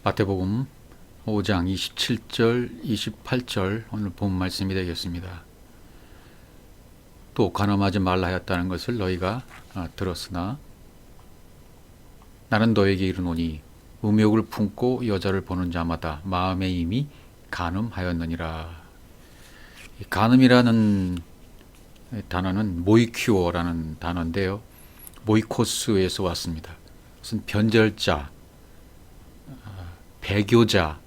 마태복음 5장 27절, 28절 오늘 본 말씀이 되겠습니다. 또 간음하지 말라 하였다는 것을 너희가 들었으나 나는 너에게 이르노니 음욕을 품고 여자를 보는 자마다 마음에 이미 간음하였느니라. 이 간음이라는 단어는 모이큐어라는 단어인데요. 모이코스에서 왔습니다. 무슨 변절자, 배교자라는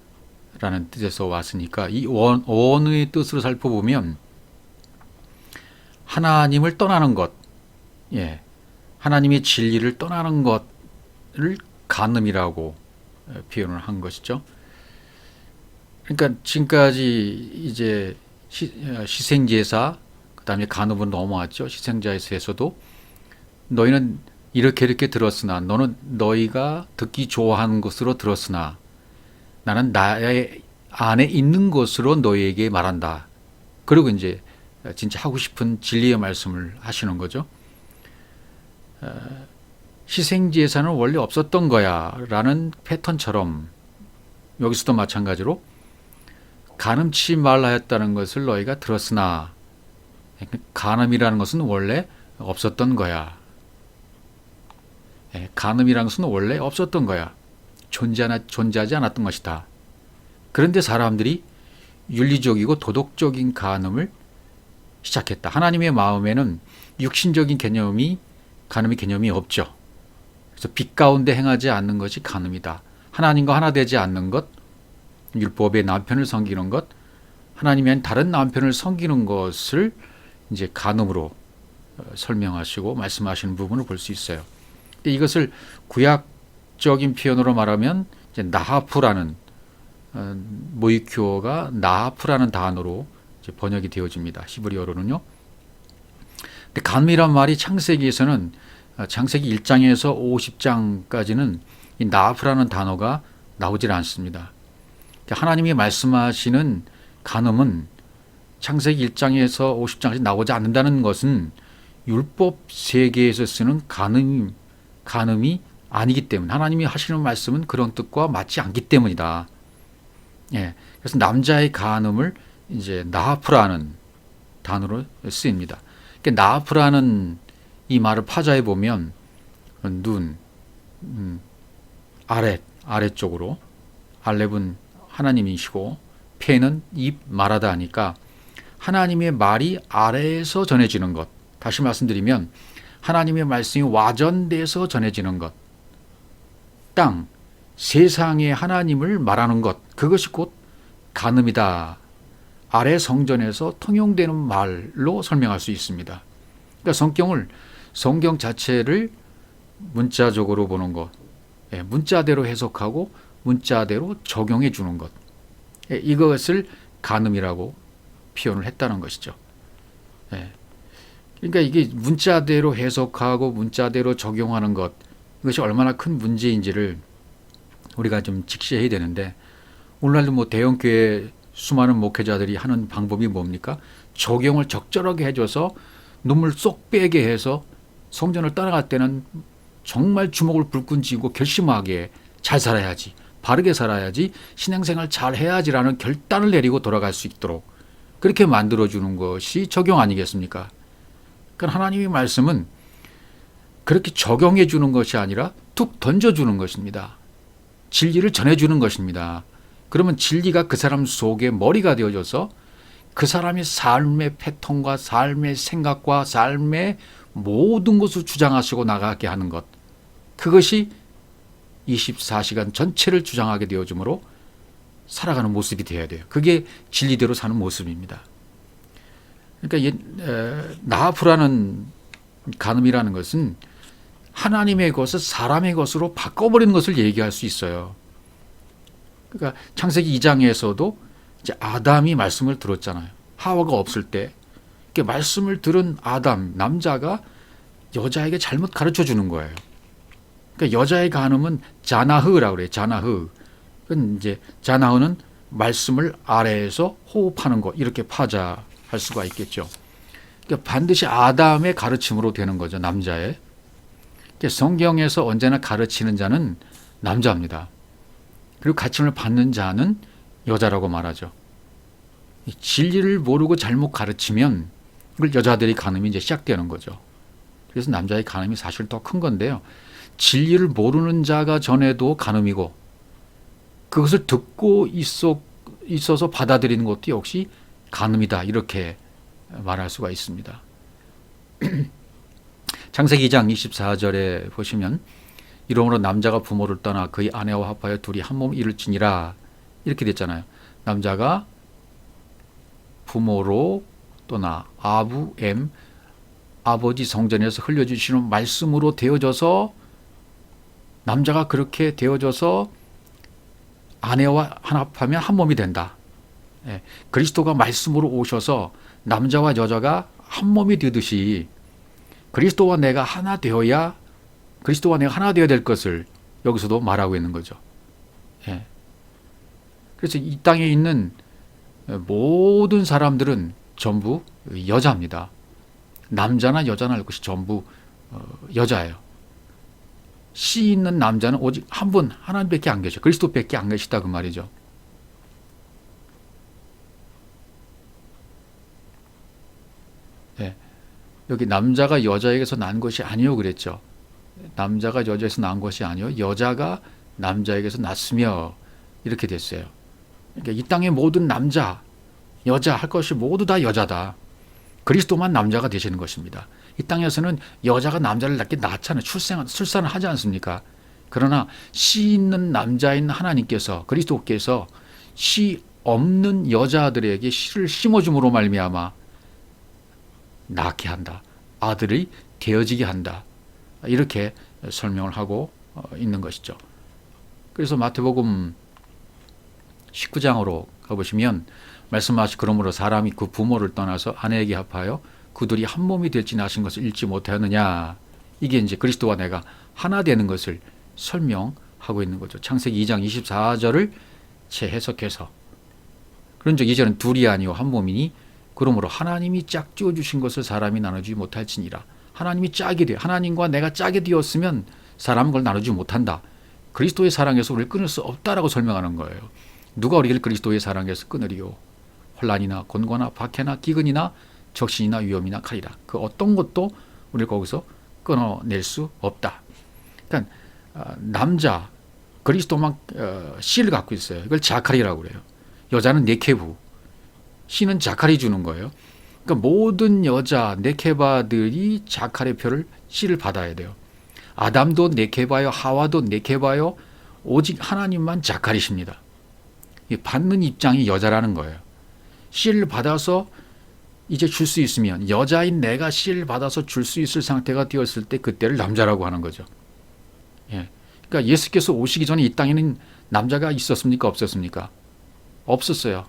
뜻에서 왔으니까 이 원어의 뜻으로 살펴보면 하나님을 떠나는 것, 하나님의 진리를 떠나는 것을 간음이라고 표현을 한 것이죠. 그러니까 지금까지 이제 희생제사, 그다음에 간음은 넘어왔죠. 희생제사에서도 너희는 이렇게 들었으나, 너희가 듣기 좋아하는 것으로 들었으나 나는 나의 안에 있는 것으로 너희에게 말한다. 그리고 이제 진짜 하고 싶은 진리의 말씀을 하시는 거죠. 희생제사는 원래 없었던 거야 라는 패턴처럼 여기서도 마찬가지로 간음치 말라 했다는 것을 너희가 들었으나 간음이라는 것은 원래 없었던 거야. 간음이라는 것은 원래 없었던 거야. 존재하지 않았던 것이다. 그런데 사람들이 윤리적이고 도덕적인 간음을 시작했다. 하나님의 마음에는 육신적인 간음의 개념이 없죠. 그래서 빛 가운데 행하지 않는 것이 간음이다. 하나님과 하나 되지 않는 것, 율법의 남편을 섬기는 것, 하나님이 아닌 다른 남편을 섬기는 것을 이제 간음으로 설명하시고 말씀하시는 부분을 볼 수 있어요. 이것을 구약적인 표현으로 말하면 이제 나하프라는 모이큐어가 나하프라는 단어로 이제 번역이 되어집니다. 히브리어로는요. 근데 간음이란 말이 창세기에서는 창세기 1장에서 50장까지는 이 나하프라는 단어가 나오질 않습니다. 하나님이 말씀하시는 간음은 창세기 1장에서 50장까지 나오지 않는다는 것은 율법 세계에서 쓰는 간음이 아니기 때문에, 하나님이 하시는 말씀은 그런 뜻과 맞지 않기 때문이다. 그래서 남자의 간음을 이제 나하프라는 단어로 쓰입니다. 그러니까 나하프라는 이 말을 파자해 보면 눈, 아래쪽으로, 알렙은 하나님이시고 페는 입, 말하다 하니까 하나님의 말이 아래에서 전해지는 것. 다시 말씀드리면 하나님의 말씀이 와전돼서 전해지는 것, 땅, 세상에 하나님을 말하는 것, 그것이 곧 간음이다. 아래 성전에서 통용되는 말로 설명할 수 있습니다. 그러니까 성경 자체를 문자적으로 보는 것, 문자대로 해석하고 문자대로 적용해 주는 것, 이것을 간음이라고 표현을 했다는 것이죠. 그러니까 이게 문자대로 해석하고 문자대로 적용하는 것, 이것이 얼마나 큰 문제인지를 우리가 좀 직시해야 되는데, 오늘날도 뭐 대형교회 수많은 목회자들이 하는 방법이 뭡니까? 적용을 적절하게 해줘서 눈물 쏙 빼게 해서 성전을 따라갈 때는 정말 주먹을 불끈 쥐고 결심하게 잘 살아야지, 바르게 살아야지, 신앙생활 잘 해야지라는 결단을 내리고 돌아갈 수 있도록 그렇게 만들어주는 것이 적용 아니겠습니까? 그러니까 하나님의 말씀은 그렇게 적용해 주는 것이 아니라 툭 던져주는 것입니다. 진리를 전해주는 것입니다. 그러면 진리가 그 사람 속에 머리가 되어져서 그 사람의 삶의 패턴과 삶의 생각과 삶의 모든 것을 주장하시고 나가게 하는 것, 그것이 24시간 전체를 주장하게 되어주므로 살아가는 모습이 되어야 돼요. 그게 진리대로 사는 모습입니다. 그러니까 나하프라는 간음이라는 것은 하나님의 것을 사람의 것으로 바꿔버리는 것을 얘기할 수 있어요. 그러니까 창세기 2장에서도 이제 아담이 말씀을 들었잖아요. 하와가 없을 때 말씀을 들은 아담, 남자가 여자에게 잘못 가르쳐 주는 거예요. 그러니까 여자의 간음은 자나흐라고 그래요. 자나흐. 이제 자나흐는 말씀을 아래에서 호흡하는 것, 이렇게 파자할 수가 있겠죠. 그러니까 반드시 아담의 가르침으로 되는 거죠. 남자의. 그러니까 성경에서 언제나 가르치는 자는 남자입니다. 그리고 가르침을 받는 자는 여자라고 말하죠. 진리를 모르고 잘못 가르치면 그걸 여자들의 간음이 이제 시작되는 거죠. 그래서 남자의 간음이 사실 더 큰 건데요. 진리를 모르는 자가 전에도 간음이고 그것을 듣고 있어서 받아들이는 것도 역시 간음이다. 이렇게 말할 수가 있습니다. 창세기 2장 24절에 보시면 이러므로 남자가 부모를 떠나 그의 아내와 합하여 둘이 한 몸 이룰지니라 이렇게 됐잖아요. 남자가 부모로 떠나 아부엠 아버지 성전에서 흘려주시는 말씀으로 되어져서 남자가 그렇게 되어져서 아내와 합하면 한 몸이 된다. 예, 그리스도가 말씀으로 오셔서 남자와 여자가 한 몸이 되듯이 그리스도와 내가 하나 되어야 그리스도와 내가 하나 되어야 될 것을 여기서도 말하고 있는 거죠. 예. 그래서 이 땅에 있는 모든 사람들은 전부 여자입니다. 남자나 여자나 할 것이 전부 여자예요. 씨 있는 남자는 오직 한 분 하나님밖에 안 계셔. 그리스도밖에 안 계시다 그 말이죠. 예. 여기 남자가 여자에게서 난 것이 아니요 그랬죠. 남자가 여자에서 난 것이 아니요 여자가 남자에게서 났으며 이렇게 됐어요. 그러니까 이 땅의 모든 남자, 여자 할 것이 모두 다 여자다. 그리스도만 남자가 되시는 것입니다. 이 땅에서는 여자가 남자를 낳잖아요. 출산을 하지 않습니까? 그러나 씨 있는 남자인 하나님께서 그리스도께서 씨 없는 여자들에게 씨를 심어줌으로 말미암아 낳게 한다. 아들이 되어지게 한다. 이렇게 설명을 하고 있는 것이죠. 그래서 마태복음 19장으로 가보시면 말씀하신 그러므로 사람이 그 부모를 떠나서 아내에게 합하여 그들이 한 몸이 될지 하신 것을 읽지 못하였느냐. 이게 이제 그리스도와 내가 하나 되는 것을 설명하고 있는 거죠. 창세기 2장 24절을 재해석해서 그런즉 이제는 둘이 아니요 한 몸이니 그러므로 하나님이 짝지어 주신 것을 사람이 나누지 못할지니라. 하나님이 짝이 돼. 하나님과 내가 짝이 되었으면 사람은 그걸 나누지 못한다. 그리스도의 사랑에서 우리를 끊을 수 없다라고 설명하는 거예요. 누가 우리를 그리스도의 사랑에서 끊으리요? 혼란이나 곤고나 박해나 기근이나 적신이나 위험이나 칼이라. 그 어떤 것도 우리를 거기서 끊어낼 수 없다. 그러니까 남자 그리스도만 씨를 갖고 있어요. 이걸 자칼이라고 그래요. 여자는 네케부, 씨는 자칼이 주는 거예요. 그러니까 모든 여자 네케바들이 자칼의 표를 씨를 받아야 돼요. 아담도 네케바요, 하와도 네케바요. 오직 하나님만 자칼이십니다. 받는 입장이 여자라는 거예요. 씨를 받아서 이제 줄 수 있으면 여자인 내가 씨를 받아서 줄 수 있을 상태가 되었을 때 그때를 남자라고 하는 거죠. 예. 그러니까 예수께서 오시기 전에 이 땅에는 남자가 있었습니까? 없었습니까? 없었어요.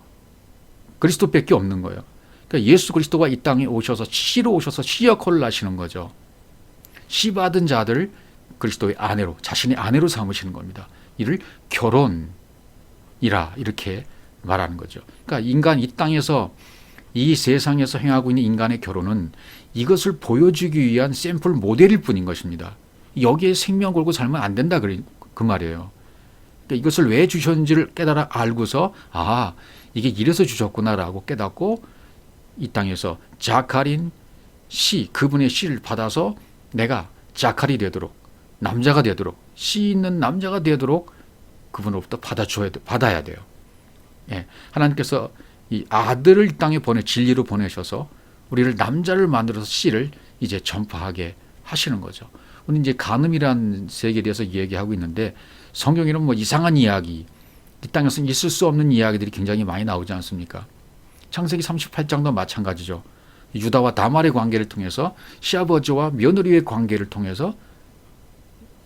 그리스도밖에 없는 거예요. 그러니까 예수 그리스도가 이 땅에 오셔서 씨로 오셔서 씨 역할을 하시는 거죠. 씨 받은 자들 그리스도의 아내로 자신의 아내로 삼으시는 겁니다. 이를 결혼이라 이렇게 말하는 거죠. 그러니까 인간 이 땅에서 이 세상에서 행하고 있는 인간의 결혼은 이것을 보여주기 위한 샘플 모델일 뿐인 것입니다. 여기에 생명 걸고 살면 안 된다 그 말이에요. 그러니까 이것을 왜 주셨는지를 깨달아 알고서 이게 이래서 주셨구나라고 깨닫고 이 땅에서 자칼인 씨 그분의 씨를 받아서 내가 자칼이 되도록 남자가 되도록 씨 있는 남자가 되도록 그분으로부터 받아야 돼요. 예, 하나님께서 이 아들을 이 땅에 진리로 보내셔서 우리를 남자를 만들어서 씨를 이제 전파하게 하시는 거죠. 우리 이제 간음이라는 세계에 대해서 얘기하고 있는데 성경에는 뭐 이상한 이야기, 이 땅에서는 있을 수 없는 이야기들이 굉장히 많이 나오지 않습니까? 창세기 38장도 마찬가지죠. 유다와 다말의 관계를 통해서 시아버지와 며느리의 관계를 통해서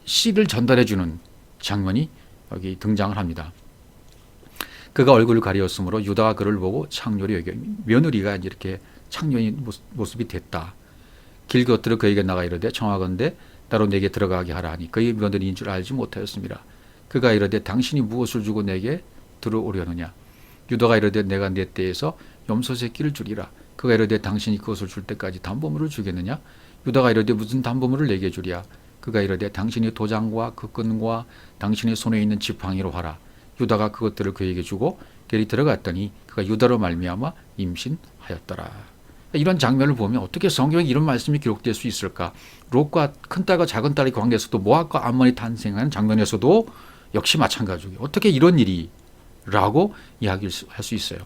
씨를 전달해주는 장면이 여기 등장을 합니다. 그가 얼굴을 가리었으므로 유다가 그를 보고 창녀로 여겨 며느리가 이렇게 창녀의 모습이 됐다. 길 곁으로 그에게 나가 이르되 청하건대 나로 내게 들어가게 하라 하니 그의 며느리인 줄 알지 못하였습니다. 그가 이르되 당신이 무엇을 주고 내게 들어오려느냐. 유다가 이르되 내가 내 때에서 염소 새끼를 주리라. 그가 이르되 당신이 그것을 줄 때까지 담보물을 주겠느냐. 유다가 이르되 무슨 담보물을 내게 주랴. 그가 이르되 당신이 도장과 그 끈과 당신의 손에 있는 지팡이로 하라. 유다가 그것들을 그에게 주고 그들이 들어갔더니 그가 유다로 말미암아 임신하였더라. 이런 장면을 보면 어떻게 성경에 이런 말씀이 기록될 수 있을까? 롯과 큰딸과 작은딸의 관계에서도 모압과 암몬이 탄생하는 장면에서도 역시 마찬가지고 어떻게 이런 일이 라고 이야기할 수 있어요.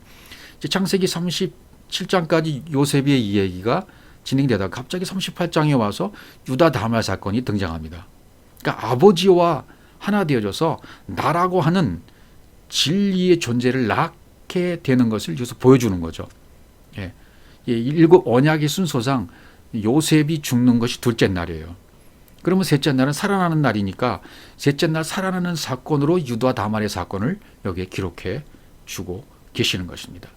창세기 37장까지 요셉의 이야기가 진행되다가 갑자기 38장에 와서 유다 다말 사건이 등장합니다. 그러니까 아버지와 하나 되어져서 나라고 하는 진리의 존재를 낳게 되는 것을 여기서 보여주는 거죠. 예. 일곱 언약의 순서상 요셉이 죽는 것이 둘째 날이에요. 그러면 셋째 날은 살아나는 날이니까 셋째 날 살아나는 사건으로 유다 다말의 사건을 여기에 기록해 주고 계시는 것입니다.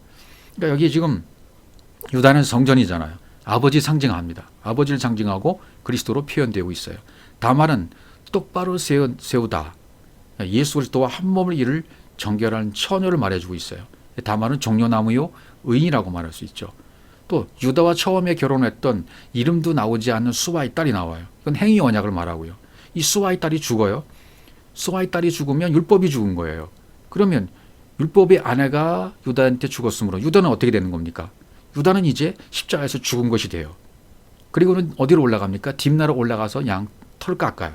그러니까 여기 지금 유다는 성전이잖아요. 아버지 상징합니다. 아버지를 상징하고 그리스도로 표현되고 있어요. 다말은 똑바로 세우다. 예수 그리스도와 한 몸을 이룰 정결한 처녀를 말해주고 있어요. 다말은 종려나무요 의인이라고 말할 수 있죠. 또 유다와 처음에 결혼했던 이름도 나오지 않는 수아의 딸이 나와요. 이건 행위 언약을 말하고요. 이 수아의 딸이 죽어요. 수아의 딸이 죽으면 율법이 죽은 거예요. 그러면 율법의 아내가 유다한테 죽었으므로 유다는 어떻게 되는 겁니까? 유다는 이제 십자가에서 죽은 것이 돼요. 그리고는 어디로 올라갑니까? 딥나라 올라가서 양 털을 깎아요.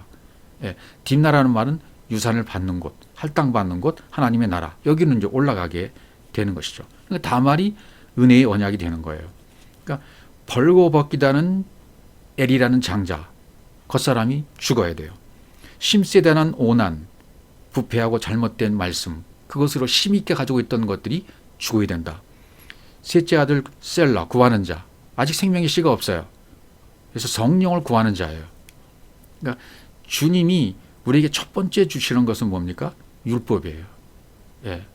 예, 딥나라는 말은 유산을 받는 곳, 할당받는 곳, 하나님의 나라. 여기는 이제 올라가게 되는 것이죠. 그러니까 다말이 은혜의 언약이 되는 거예요. 그러니까 벌거벗기다는 엘이라는 장자, 겉사람이 죽어야 돼요. 심세대한 오난, 부패하고 잘못된 말씀, 그것으로 힘있게 가지고 있던 것들이 죽어야 된다. 셋째 아들 셀라, 구하는 자, 아직 생명의 씨가 없어요. 그래서 성령을 구하는 자예요. 그러니까 주님이 우리에게 첫 번째 주시는 것은 뭡니까? 율법이에요. 예,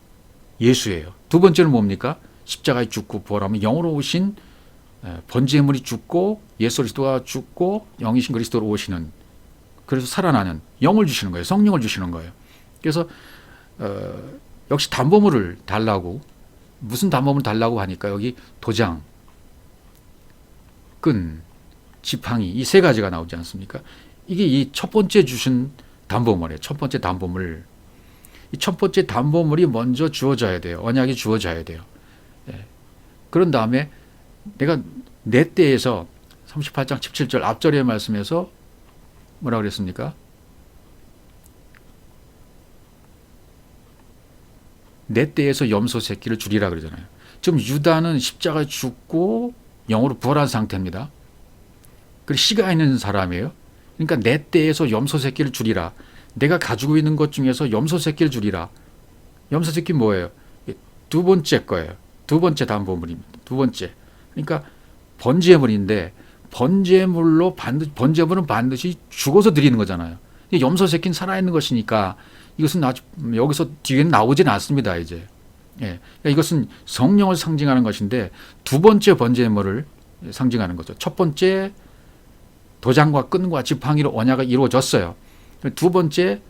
예수예요. 두 번째는 뭡니까? 십자가에 죽고 부활하면 영으로 오신 번제물이 죽고 예수 그리스도가 죽고 영이신 그리스도로 오시는, 그래서 살아나는 영을 주시는 거예요. 성령을 주시는 거예요. 그래서 역시 담보물을 달라고, 무슨 담보물을 달라고 하니까 여기 도장, 끈, 지팡이 이 세 가지가 나오지 않습니까? 이게 이 첫 번째 주신 담보물이에요. 첫 번째 담보물. 이 첫 번째 담보물이 먼저 주어져야 돼요. 언약이 주어져야 돼요. 예. 그런 다음에 내가 내 때에서 38장 17절 앞절의 말씀에서 뭐라고 그랬습니까? 내 때에서 염소 새끼를 주리라 그러잖아요. 지금 유다는 십자가에 죽고 영으로 부활한 상태입니다. 그리고 씨가 있는 사람이에요. 그러니까 내 때에서 염소 새끼를 주리라. 내가 가지고 있는 것 중에서 염소 새끼를 주리라. 염소 새끼 뭐예요? 두 번째 거예요. 두 번째 담보물입니다. 두 번째. 그러니까 번제물인데 번제물은 반드시 죽어서 드리는 거잖아요. 염소 새끼는 살아있는 것이니까 이것은 여기서 뒤에는 나오지는 않습니다. 이제. 예. 그러니까 이것은 성령을 상징하는 것인데 두 번째 번제물을 상징하는 거죠. 첫 번째 도장과 끈과 지팡이로 언약이 이루어졌어요. 두 번째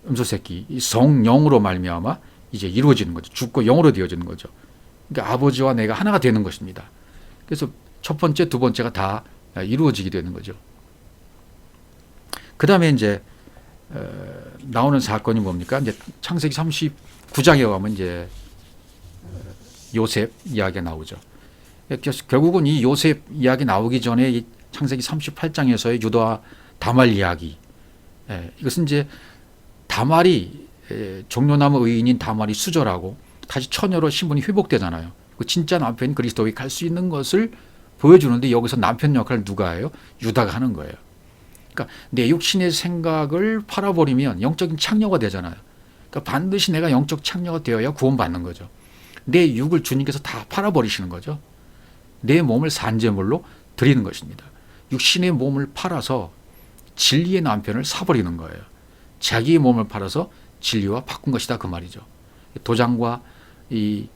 염소 새끼, 이 성령으로 말미암아 이제 이루어지는 거죠. 죽고 영으로 되어지는 거죠. 그러니까 아버지와 내가 하나가 되는 것입니다. 그래서 첫 번째, 두 번째가 다 이루어지게 되는 거죠. 그 다음에 이제 나오는 사건이 뭡니까? 이제 창세기 39장에 가면 이제 요셉 이야기가 나오죠. 결국은 이 요셉 이야기 나오기 전에 이 창세기 38장에서의 유다와 다말 이야기. 이것은 이제 다말이 종려나무 의인인 다말이 수절하고 다시 처녀로 신분이 회복되잖아요. 그 진짜 남편인 그리스도에게 갈 수 있는 것을 보여주는데 여기서 남편 역할을 누가 해요? 유다가 하는 거예요. 그러니까 내 육신의 생각을 팔아버리면 영적인 창녀가 되잖아요. 그러니까 반드시 내가 영적 창녀가 되어야 구원받는 거죠. 내 육을 주님께서 다 팔아버리시는 거죠. 내 몸을 산제물로 드리는 것입니다. 육신의 몸을 팔아서 진리의 남편을 사버리는 거예요. 자기의 몸을 팔아서 진리와 바꾼 것이다 그 말이죠. 도장과 이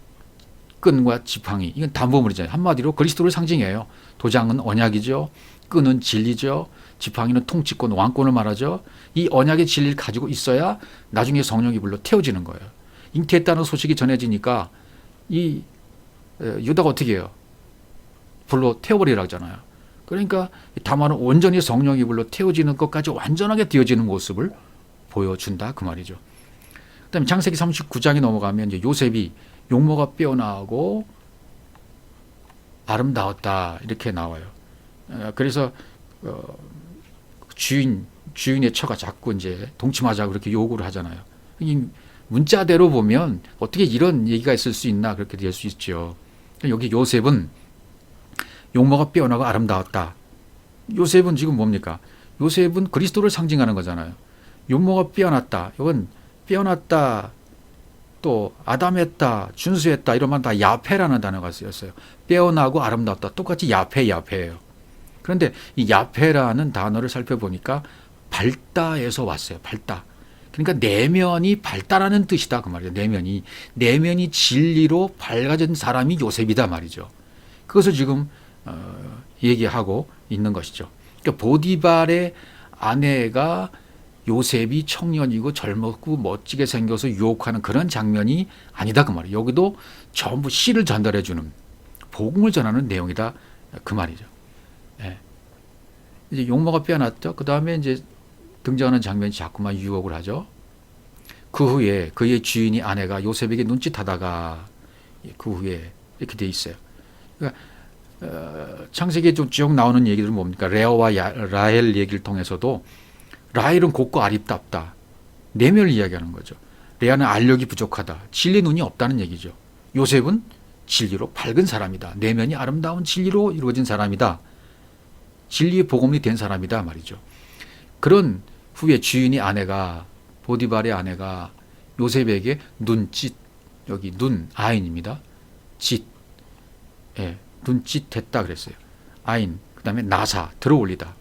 끈과 지팡이, 이건 담보물이잖아요. 한마디로 그리스도를 상징해요. 도장은 언약이죠. 끈은 진리죠. 지팡이는 통치권, 왕권을 말하죠. 이 언약의 진리를 가지고 있어야 나중에 성령이 불러 태워지는 거예요. 잉태했다는 소식이 전해지니까 이 유다가 어떻게 해요? 불러 태워버리라 하잖아요. 그러니까 다말은 온전히 성령이 불러 태워지는 것까지 완전하게 되어지는 모습을 보여준다 그 말이죠. 그다음에 창세기 39장에 넘어가면 이제 요셉이 용모가 빼어나고 아름다웠다 이렇게 나와요. 그래서 주인의 처가 자꾸 이제 동침하자고 그렇게 요구를 하잖아요. 이 문자대로 보면 어떻게 이런 얘기가 있을 수 있나 그렇게 될 수 있죠. 여기 요셉은 용모가 빼어나고 아름다웠다. 요셉은 지금 뭡니까? 요셉은 그리스도를 상징하는 거잖아요. 용모가 빼어났다. 이건 빼어났다. 또 아담했다, 준수했다 이러면 다 야페라는 단어가 쓰였어요. 빼어나고 아름다웠다. 똑같이 야페예요. 그런데 이 야페라는 단어를 살펴보니까 밝다에서 왔어요. 밝다. 그러니까 내면이 밝다라는 뜻이다 그 말이에요. 내면이 진리로 밝아진 사람이 요셉이다 말이죠. 그것을 지금 얘기하고 있는 것이죠. 그러니까 보디발의 아내가 요셉이 청년이고 젊었고 멋지게 생겨서 유혹하는 그런 장면이 아니다 그 말이에요. 여기도 전부 시를 전달해 주는 복음을 전하는 내용이다 그 말이죠. 예. 이제 용모가 빼어났죠. 그 다음에 이제 등장하는 장면이 자꾸만 유혹을 하죠. 그 후에 그의 주인이 아내가 요셉에게 눈짓하다가 그 후에 이렇게 돼 있어요. 그러니까 창세기에 좀 쭉 나오는 얘기들은 뭡니까? 레아와 라헬 얘기를 통해서도 라헬은 곱고 아립답다. 내면을 이야기하는 거죠. 레아는 알력이 부족하다. 진리 눈이 없다는 얘기죠. 요셉은 진리로 밝은 사람이다. 내면이 아름다운 진리로 이루어진 사람이다. 진리의 복음이 된 사람이다 말이죠. 그런 후에 주인이 보디발의 아내가 요셉에게 눈짓, 여기 눈, 아인입니다. 짓, 눈짓 했다 그랬어요. 아인, 그 다음에 나사, 들어올리다.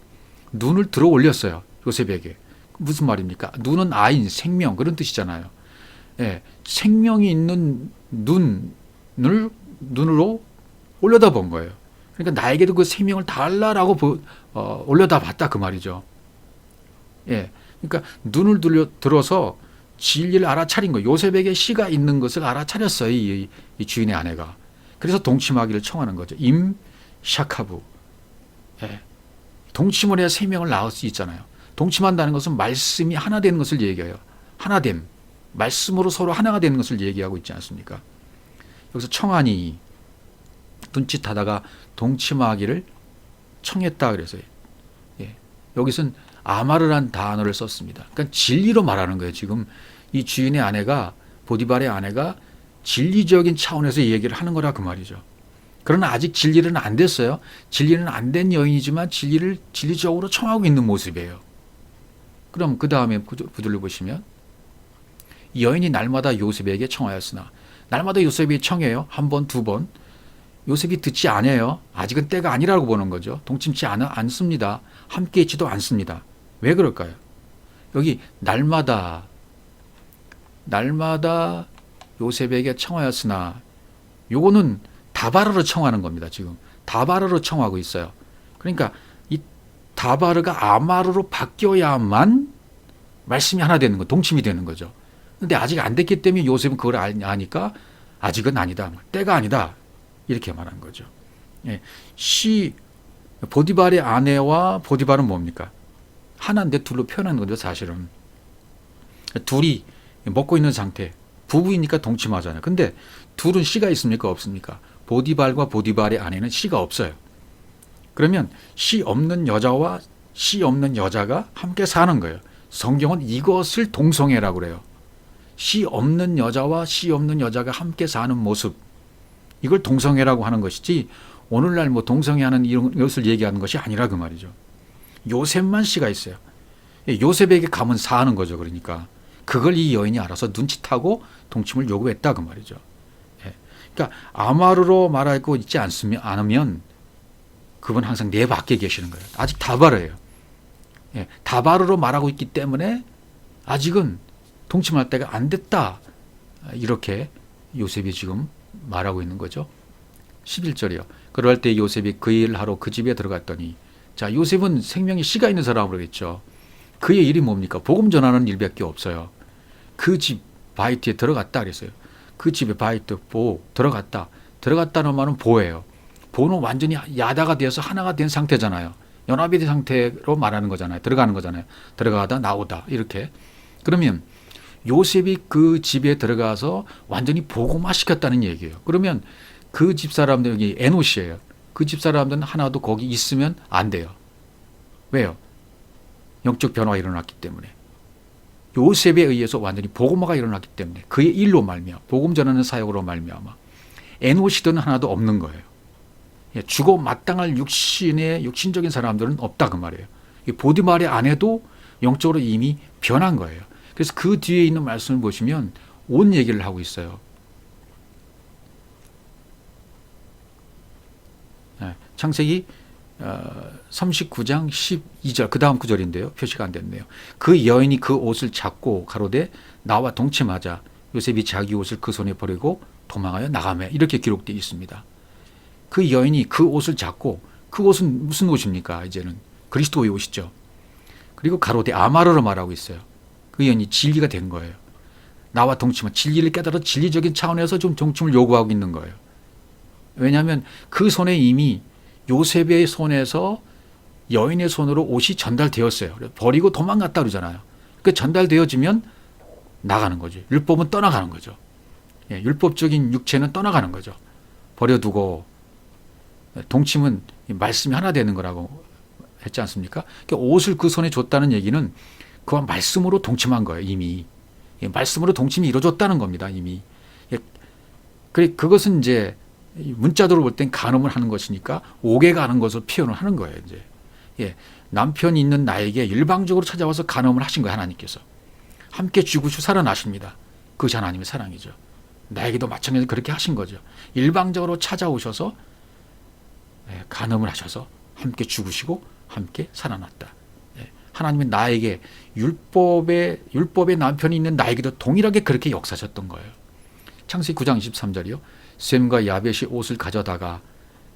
눈을 들어올렸어요. 요셉에게. 무슨 말입니까? 눈은 아인, 생명 그런 뜻이잖아요. 생명이 있는 눈으로 올려다 본 거예요. 그러니까 나에게도 그 생명을 달라라고 올려다 봤다 그 말이죠. 그러니까 눈을 들어서 진리를 알아차린 거예요. 요셉에게 씨가 있는 것을 알아차렸어요. 이 주인의 아내가. 그래서 동침하기를 청하는 거죠. 샤카부. 동침을 해야 생명을 낳을 수 있잖아요. 동침한다는 것은 말씀이 하나 되는 것을 얘기해요. 하나됨. 말씀으로 서로 하나가 되는 것을 얘기하고 있지 않습니까? 여기서 청하니 눈짓하다가 동침하기를 청했다 그래서요. 여기서는 아마르란 단어를 썼습니다. 그러니까 진리로 말하는 거예요. 지금 이 주인의 아내가 보디발의 아내가 진리적인 차원에서 얘기를 하는 거라 그 말이죠. 그러나 아직 진리는 안 됐어요. 진리는 안 된 여인이지만 진리를 진리적으로 청하고 있는 모습이에요. 그럼 그 다음에 구절을 보시면 이 여인이 날마다 요셉에게 청하였으나 날마다 요셉이 청해요. 한 번, 두 번. 요셉이 듣지 않아요. 아직은 때가 아니라고 보는 거죠. 동침치 않습니다. 함께 있지도 않습니다. 왜 그럴까요? 여기 날마다 요셉에게 청하였으나 요거는 다바르로 청하는 겁니다. 지금 다바르로 청하고 있어요. 그러니까 이 다바르가 아마르로 바뀌어야만 말씀이 하나 되는 거, 동침이 되는 거죠. 근데 아직 안 됐기 때문에 요셉은 그걸 아니까 아직은 아니다. 때가 아니다. 이렇게 말한 거죠. 보디발의 아내와 보디발은 뭡니까? 하나인데 둘로 표현한 거죠, 사실은. 둘이 먹고 있는 상태. 부부이니까 동침하잖아요. 근데 둘은 씨가 있습니까? 없습니까? 보디발과 보디발의 아내는 씨가 없어요. 그러면 씨 없는 여자와 씨 없는 여자가 함께 사는 거예요. 성경은 이것을 동성애라고 그래요. 씨 없는 여자와 씨 없는 여자가 함께 사는 모습. 이걸 동성애라고 하는 것이지 오늘날 뭐 동성애하는 이런 것을 얘기하는 것이 아니라 그 말이죠. 요셉만 씨가 있어요. 요셉에게 가면 사는 거죠. 그러니까 그걸 이 여인이 알아서 눈치타고 동침을 요구했다 그 말이죠. 그러니까 아마르로 말하고 있지 않으면 그분 항상 내 밖에 계시는 거예요. 아직 다바르예요. 다바르로 말하고 있기 때문에 아직은 동침할 때가 안 됐다. 이렇게 요셉이 지금 말하고 있는 거죠. 11절이요. 그럴 때 요셉이 그 일을 하러 그 집에 들어갔더니, 자, 요셉은 생명이 씨가 있는 사람으로 그랬죠. 그의 일이 뭡니까? 복음 전하는 일밖에 없어요. 그 집 바이트에 들어갔다 그랬어요. 그 집에 바이트 들어갔다는 말은 보예요. 보는 완전히 야다가 되어서 하나가 된 상태잖아요. 연합이 된 상태로 말하는 거잖아요. 들어가는 거잖아요. 들어가다 나오다 이렇게. 그러면 요셉이 그 집에 들어가서 완전히 복음화시켰다는 얘기예요. 그러면 그 집 사람들, 여기 에노시예요. 그 집 사람들은 하나도 거기 있으면 안 돼요. 왜요? 영적 변화가 일어났기 때문에. 요셉에 의해서 완전히 복음화가 일어났기 때문에, 그의 일로 말미암아, 복음 전하는 사역으로 말미암아 에노시들은 하나도 없는 거예요. 죽어 마땅할 육신적인 사람들은 없다 그 말이에요. 보디말의 아내도 영적으로 이미 변한 거예요. 그래서 그 뒤에 있는 말씀을 보시면 온 얘기를 하고 있어요. 창세기 39장 12절 그 다음 구절인데요. 표시가 안 됐네요. 그 여인이 그 옷을 잡고 가로되 나와 동침하자. 요셉이 자기 옷을 그 손에 버리고 도망하여 나가매. 이렇게 기록되어 있습니다. 그 여인이 그 옷을 잡고, 그 옷은 무슨 옷입니까? 이제는 그리스도의 옷이죠. 그리고 가로되 아마르로 말하고 있어요. 그 여인이 진리가 된 거예요. 나와 동침한 진리를 깨달아 진리적인 차원에서 좀 동침을 요구하고 있는 거예요. 왜냐하면 그 손에 이미 요셉의 손에서 여인의 손으로 옷이 전달되었어요. 버리고 도망갔다 그러잖아요. 그 전달되어지면 나가는 거죠. 율법은 떠나가는 거죠. 율법적인 육체는 떠나가는 거죠. 버려두고 동침은 말씀이 하나 되는 거라고 했지 않습니까? 그러니까 옷을 그 손에 줬다는 얘기는 그와 말씀으로 동침한 거예요. 이미 말씀으로 동침이 이루어졌다는 겁니다. 이미. 그것은 이제 문자적으로 볼 땐 간음을 하는 것이니까 옥에 가는 것을 표현을 하는 거예요. 이제 남편이 있는 나에게 일방적으로 찾아와서 간음을 하신 거예요. 하나님께서 함께 죽으시고 살아나십니다. 그것이 하나님의 사랑이죠. 나에게도 마찬가지로 그렇게 하신 거죠. 일방적으로 찾아오셔서 간음을 하셔서 함께 죽으시고 함께 살아났다. 하나님은 나에게 율법의 남편이 있는 나에게도 동일하게 그렇게 역사하셨던 거예요. 창세기 9장 23절이요. 셈과 야벳이 옷을 가져다가,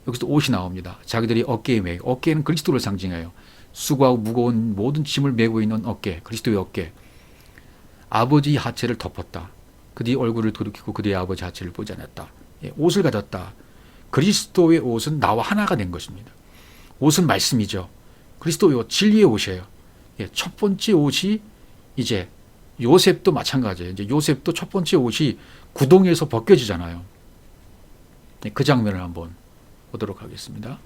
여기서 옷이 나옵니다. 자기들이 어깨에 메고, 어깨는 그리스도를 상징해요. 수고하고 무거운 모든 짐을 메고 있는 어깨, 그리스도의 어깨. 아버지 하체를 덮었다. 그 뒤 얼굴을 돌이키고 그 뒤에 아버지 하체를 보지 않았다. 옷을 가졌다. 그리스도의 옷은 나와 하나가 된 것입니다. 옷은 말씀이죠. 그리스도의 옷, 진리의 옷이에요. 첫 번째 옷이 이제 요셉도 마찬가지예요. 이제 요셉도 첫 번째 옷이 구덩이에서 벗겨지잖아요. 그 장면을 한번 보도록 하겠습니다.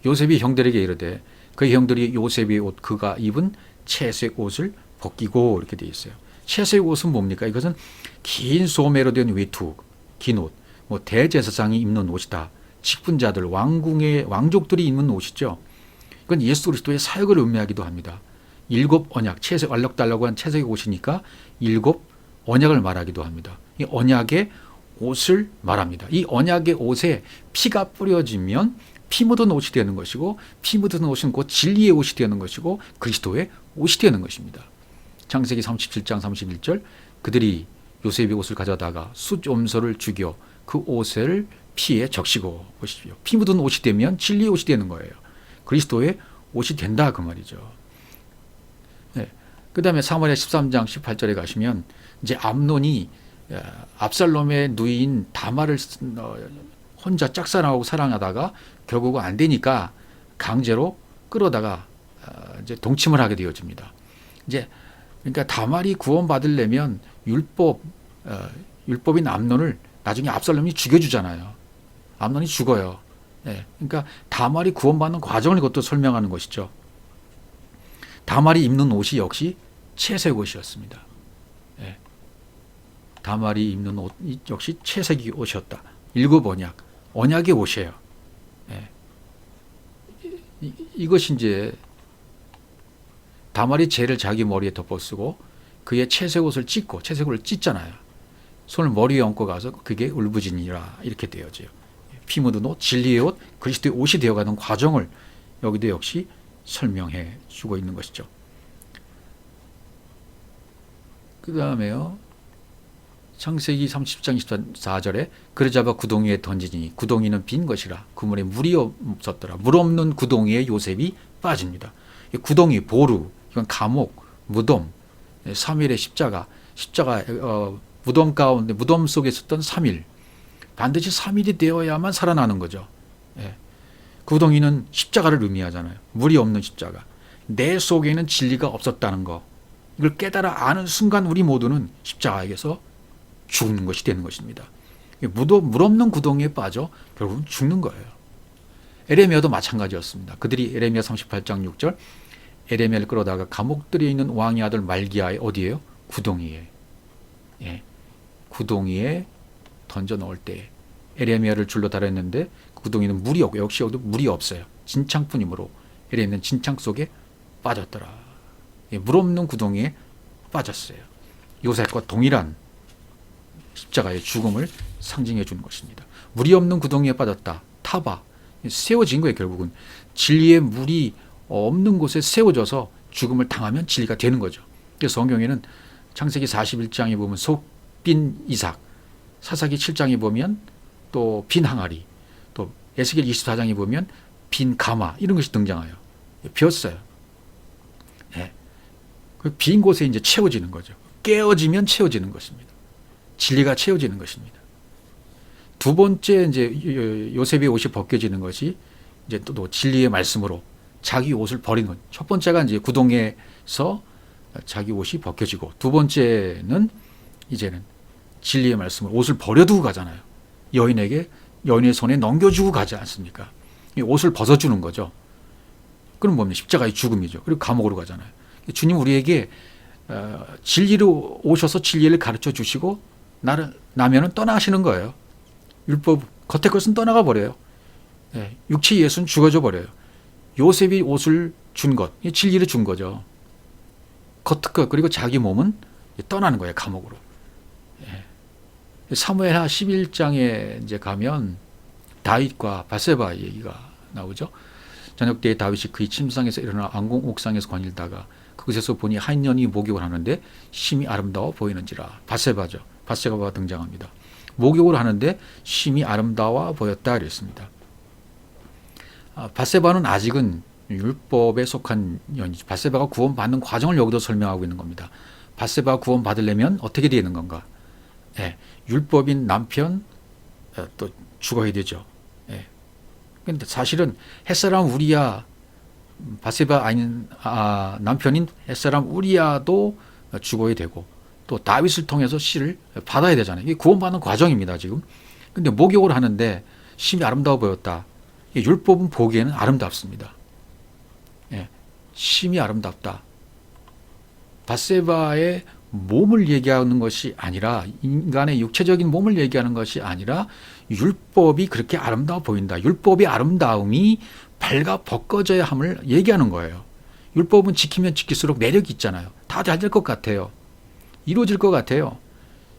요셉이 형들에게 이르되 그 형들이 요셉의 옷 그가 입은 채색 옷을 벗기고, 이렇게 되어 있어요. 채색 옷은 뭡니까? 이것은 긴 소매로 된 외투, 긴 옷, 대제사장이 입는 옷이다. 직분자들, 왕족들이 입는 옷이죠. 이건 예수 그리스도의 사역을 의미하기도 합니다. 7 언약, 채색 알록달록한 채색 옷이니까 7 언약을 말하기도 합니다. 이 언약의 옷을 말합니다. 이 언약의 옷에 피가 뿌려지면 피 묻은 옷이 되는 것이고, 피 묻은 옷은 곧 진리의 옷이 되는 것이고 그리스도의 옷이 되는 것입니다. 창세기 37장 31절 그들이 요셉의 옷을 가져다가 숫염소를 죽여 그 옷을 피에 적시고, 보십시오. 피 묻은 옷이 되면 진리의 옷이 되는 거예요. 그리스도의 옷이 된다 그 말이죠. 그 다음에 사무엘하 13장 18절에 가시면 이제 암논이 압살롬의 누이인 다말을 혼자 짝사랑하고 사랑하다가 결국은 안 되니까 강제로 끌어다가 이제 동침을 하게 되어집니다. 이제 그러니까 다말이 구원받으려면 율법인 암논을 나중에 압살롬이 죽여주잖아요. 암논이 죽어요. 그러니까 다말이 구원받는 과정을 그것도 설명하는 것이죠. 다말이 입는 옷이 역시 채색 옷이었습니다. 다말이 입는 옷 역시 채색 옷이었다. 7 언약, 언약의 옷이에요. 이것이 이제 다말이 죄를 자기 머리에 덮어쓰고 그의 채색 옷을 찢고, 채색 옷을 찢잖아요. 손을 머리에 얹고 가서 그게 울부짖니라 이렇게 되어져요. 피 묻은 옷, 진리의 옷, 그리스도의 옷이 되어가는 과정을 여기도 역시 설명해 주고 있는 것이죠. 그 다음에요. 창세기 30장 24절에 그를 잡아 구덩이에 던지니 구덩이는 빈 것이라 그물에 물이 없었더라. 물 없는 구덩이에 요셉이 빠집니다. 구덩이, 보루, 이건 감옥, 무덤, 3일의 십자가 무덤 가운데, 무덤 속에 있었던 3일, 반드시 3일이 되어야만 살아나는 거죠. 구덩이는 십자가를 의미하잖아요. 물이 없는 십자가. 내 속에는 진리가 없었다는 거. 이걸 깨달아 아는 순간 우리 모두는 십자가에게서 죽는 것이 되는 것입니다. 물 없는 구덩이에 빠져 결국은 죽는 거예요. 에레미야도 마찬가지였습니다. 그들이 에레미야 38장 6절 에레미야를 끌어다가 감옥들에 있는 왕의 아들 말기야의 어디예요? 구덩이에. 예, 구덩이에 던져 넣을 때 에레미야를 줄로 달았는데 구덩이는 물이 없고 역시 여기도 물이 없어요. 진창뿐이므로 에레미야는 진창 속에 빠졌더라. 예, 물 없는 구덩이에 빠졌어요. 요셉과 동일한 십자가의 죽음을 상징해 주는 것입니다. 물이 없는 구덩이에 빠졌다. 타바. 세워진 거예요. 결국은 진리의 물이 없는 곳에 세워져서 죽음을 당하면 진리가 되는 거죠. 그래서 성경에는 창세기 41장에 보면 속빈 이삭, 사사기 7장에 보면 또 빈 항아리, 또 에스겔 24장에 보면 빈 가마 이런 것이 등장해요. 비었어요. 네. 그 빈 곳에 이제 채워지는 거죠. 깨어지면 채워지는 것입니다. 진리가 채워지는 것입니다. 두 번째 이제 요셉의 옷이 벗겨지는 것이 이제 또 진리의 말씀으로 자기 옷을 버린 것. 첫 번째가 이제 구덩이에서 자기 옷이 벗겨지고 두 번째는 이제는 진리의 말씀으로 옷을 버려두고 가잖아요. 여인의 손에 넘겨주고 가지 않습니까? 이 옷을 벗어주는 거죠. 그럼 뭡니까? 십자가의 죽음이죠. 그리고 감옥으로 가잖아요. 주님 우리에게 진리로 오셔서 진리를 가르쳐 주시고 나면은 떠나시는 거예요. 율법 겉의 것은 떠나가 버려요. 예, 육체 예수는 죽어져 버려요. 요셉이 옷을 준 것, 진리를 준 거죠. 겉의 것 그리고 자기 몸은 떠나는 거예요. 감옥으로. 예. 사무엘하 11장에 이제 가면 다윗과 바세바 얘기가 나오죠. 저녁 때에 다윗이 그의 침상에서 일어나 왕궁 옥상에서 거닐다가 그곳에서 보니 한 년이 목욕을 하는데 심히 아름다워 보이는지라. 바세바죠. 바세바가 등장합니다. 목욕을 하는데 심히 아름다워 보였다 그랬습니다. 바세바는 아직은 율법에 속한 여인이죠. 바세바가 구원받는 과정을 여기도 설명하고 있는 겁니다. 바세바가 구원받으려면 어떻게 되는 건가? 예, 율법인 남편 또 죽어야 되죠. 예. 근데 사실은 햇사람 우리야 바세바 아닌 남편인 햇사람 우리야도 죽어야 되고 또 다윗을 통해서 씨를 받아야 되잖아요. 이게 구원받는 과정입니다, 지금. 근데 목욕을 하는데 심히 아름다워 보였다. 율법은 보기에는 아름답습니다. 예, 심히 아름답다. 바세바의 몸을 얘기하는 것이 아니라 인간의 육체적인 몸을 얘기하는 것이 아니라 율법이 그렇게 아름다워 보인다. 율법의 아름다움이 발가 벗겨져야 함을 얘기하는 거예요. 율법은 지키면 지킬수록 매력이 있잖아요. 다 잘 될 것 같아요. 이루어질 것 같아요.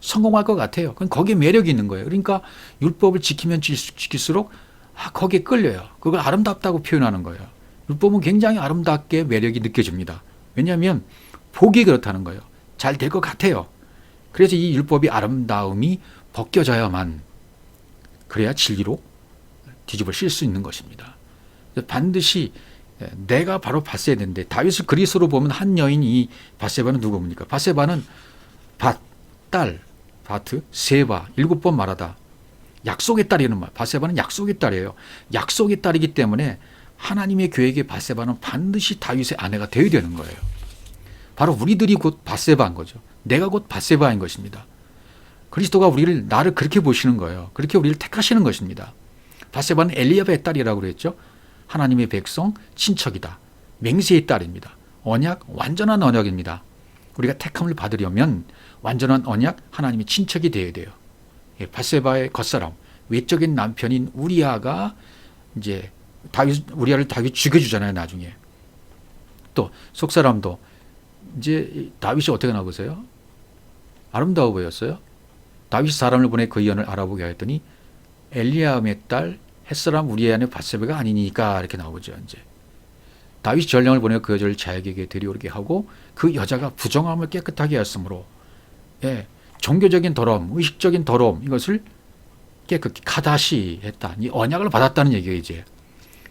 성공할 것 같아요. 그럼 거기에 매력이 있는 거예요. 그러니까 율법을 지키면 지킬수록 거기에 끌려요. 그걸 아름답다고 표현하는 거예요. 율법은 굉장히 아름답게 매력이 느껴집니다. 왜냐하면 보기 그렇다는 거예요. 잘 될 것 같아요. 그래서 이 율법의 아름다움이 벗겨져야만 그래야 진리로 뒤집어 씌울 수 있는 것입니다. 반드시 내가 바로 바세바인데 다윗을 그리스로 보면 한 여인이 바세바는 누구입니까? 바세바는 딸, 바트, 세바 7번 말하다. 약속의 딸이라는 말. 바세바는 약속의 딸이에요. 약속의 딸이기 때문에 하나님의 계획에 바세바는 반드시 다윗의 아내가 되어야 되는 거예요. 바로 우리들이 곧 바세바인 거죠. 내가 곧 바세바인 것입니다. 그리스도가 나를 그렇게 보시는 거예요. 그렇게 우리를 택하시는 것입니다. 바세바는 엘리야의 딸이라고 그랬죠. 하나님의 백성 친척이다. 맹세의 딸입니다. 언약 완전한 언약입니다. 우리가 택함을 받으려면 완전한 언약 하나님의 친척이 되어야 돼요. 바세바의 겉사람 외적인 남편인 우리아가 이제 우리아를 다윗 죽여주잖아요. 나중에 또 속사람도 이제 다윗이 어떻게 나보세요? 아름다워 보였어요. 다윗이 사람을 보내 그 여인을 알아보게 했더니 엘리야의 딸 햇사람 우리아의 바세바가 아니니까 이렇게 나오죠. 이제 다윗이 전령을 보내 그 여자를 자기에게 데려오게 하고 그 여자가 부정함을 깨끗하게 하였으므로 예, 종교적인 더러움, 의식적인 더러움 이것을 깨끗이 카다시 했다. 이 언약을 받았다는 얘기예요. 이제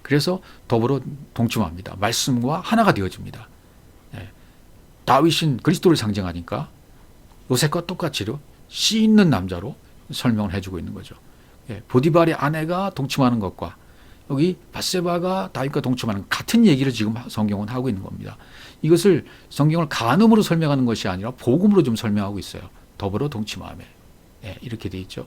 그래서 더불어 동침합니다. 말씀과 하나가 되어집니다. 예, 다윗은 그리스도를 상징하니까 요셉과 똑같이로 씨 있는 남자로 설명을 해주고 있는 거죠. 예, 보디발의 아내가 동침하는 것과 여기 밧세바가 다윗과 동침하는 같은 얘기를 지금 성경은 하고 있는 겁니다. 이것을 성경을 간음으로 설명하는 것이 아니라 복음으로 좀 설명하고 있어요. 더불어 동침하며. 예, 이렇게 돼 있죠.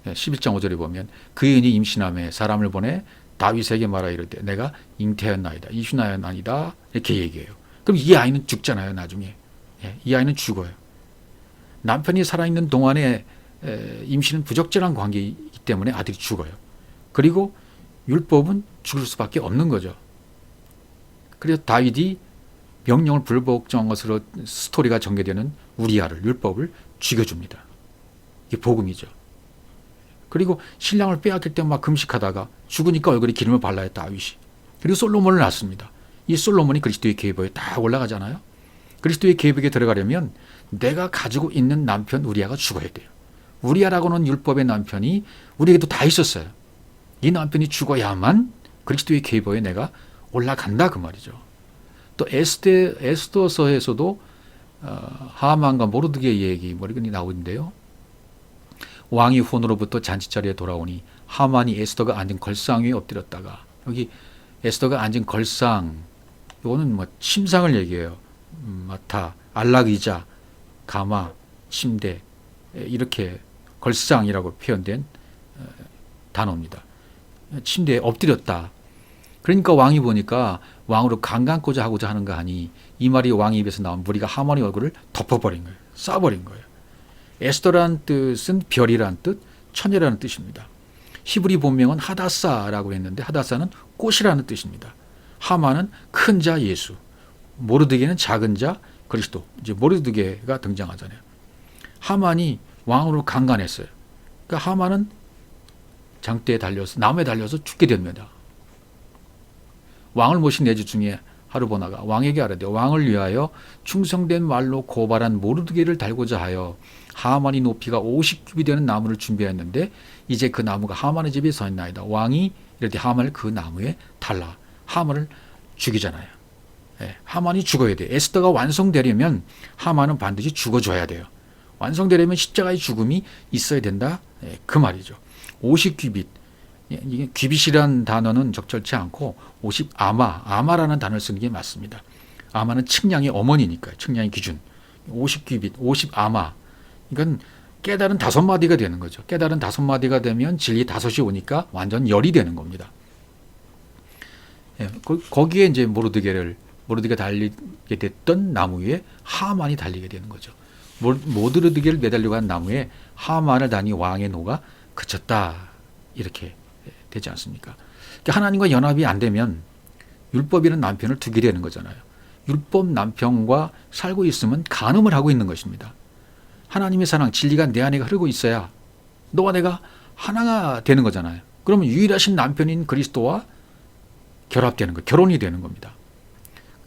예, 11장 5절에 보면 그 여인이 임신하며 사람을 보내 다윗에게 말하 이르되 내가 잉태하였나이다 임신하였나이다 이렇게 얘기해요. 그럼 이 아이는 죽잖아요. 나중에. 예, 이 아이는 죽어요. 남편이 살아있는 동안에 임신은 부적절한 관계이기 때문에 아들이 죽어요. 그리고 율법은 죽을 수밖에 없는 거죠. 그래서 다윗이 명령을 불복종한 것으로 스토리가 전개되는 우리아를 율법을 죽여줍니다. 이게 복음이죠. 그리고 신랑을 빼앗길 때 막 금식하다가 죽으니까 얼굴에 기름을 발라야 다윗이. 그리고 솔로몬을 낳습니다. 이 솔로몬이 그리스도의 계보에 딱 올라가잖아요. 그리스도의 계보에 들어가려면 내가 가지고 있는 남편 우리아가 죽어야 돼요. 우리아라고는 율법의 남편이 우리에게도 다 있었어요. 이 남편이 죽어야만 그리스도의 계보에 내가 올라간다 그 말이죠. 또 에스더서에서도 하만과 모르드게의 얘기 나오는데요. 왕이 혼으로부터 잔치자리에 돌아오니 하만이 에스더가 앉은 걸상 위에 엎드렸다가 여기 에스더가 앉은 걸상 이거는 뭐 침상을 얘기해요. 마타, 안락의자, 가마, 침대 이렇게 걸상이라고 표현된 단어입니다. 침대에 엎드렸다. 그러니까 왕이 보니까 왕으로 강간고자 하고자 하는 거 아니 이 말이 왕의 입에서 나온 무리가 하만의 얼굴을 덮어버린 거예요. 쏴버린 거예요. 에스더라는 뜻은 별이라는 뜻, 처녀라는 뜻입니다. 히브리 본명은 하다사라고 했는데 하다사는 꽃이라는 뜻입니다. 하만은 큰 자 예수, 모르드게는 작은 자 그리스도. 이제 모르드게가 등장하잖아요. 하만이 왕으로 강간했어요. 그러니까 하만은 장대에 달려서 나무에 달려서 죽게 됩니다. 왕을 모신 내주 중에 하르보나가 왕에게 아뢰되 왕을 위하여 충성된 말로 고발한 모르드게를 달고자 하여 하만이 높이가 50규빗 되는 나무를 준비했는데 이제 그 나무가 하만의 집에 서 있나이다. 왕이 이렇게 하만을 그 나무에 달라. 하만을 죽이잖아요. 예, 하만이 죽어야 돼요. 에스더가 완성되려면 하만은 반드시 죽어줘야 돼요. 완성되려면 십자가의 죽음이 있어야 된다. 예, 그 말이죠. 50규빗. 이게 규빗이라는 단어는 적절치 않고 50아마라는 단어를 쓰는 게 맞습니다. 아마는 측량의 어머니니까요. 측량의 기준. 50규빗, 50아마. 이건 깨달은 5마디가 되는 거죠. 깨달은 5마디가 되면 진리 5이 오니까 완전 열이 되는 겁니다. 예, 거기에 이제 모르드게가 달리게 됐던 나무 위에 하만이 달리게 되는 거죠. 모르드게를 매달리고 한 나무에 하만을 다니 왕의 노가 그쳤다. 이렇게 되지 않습니까? 그러니까 하나님과 연합이 안 되면 율법이라는 남편을 두게 되는 거잖아요. 율법 남편과 살고 있으면 간음을 하고 있는 것입니다. 하나님의 사랑, 진리가 내 안에 흐르고 있어야 너와 내가 하나가 되는 거잖아요. 그러면 유일하신 남편인 그리스도와 결합되는 거, 결혼이 되는 겁니다.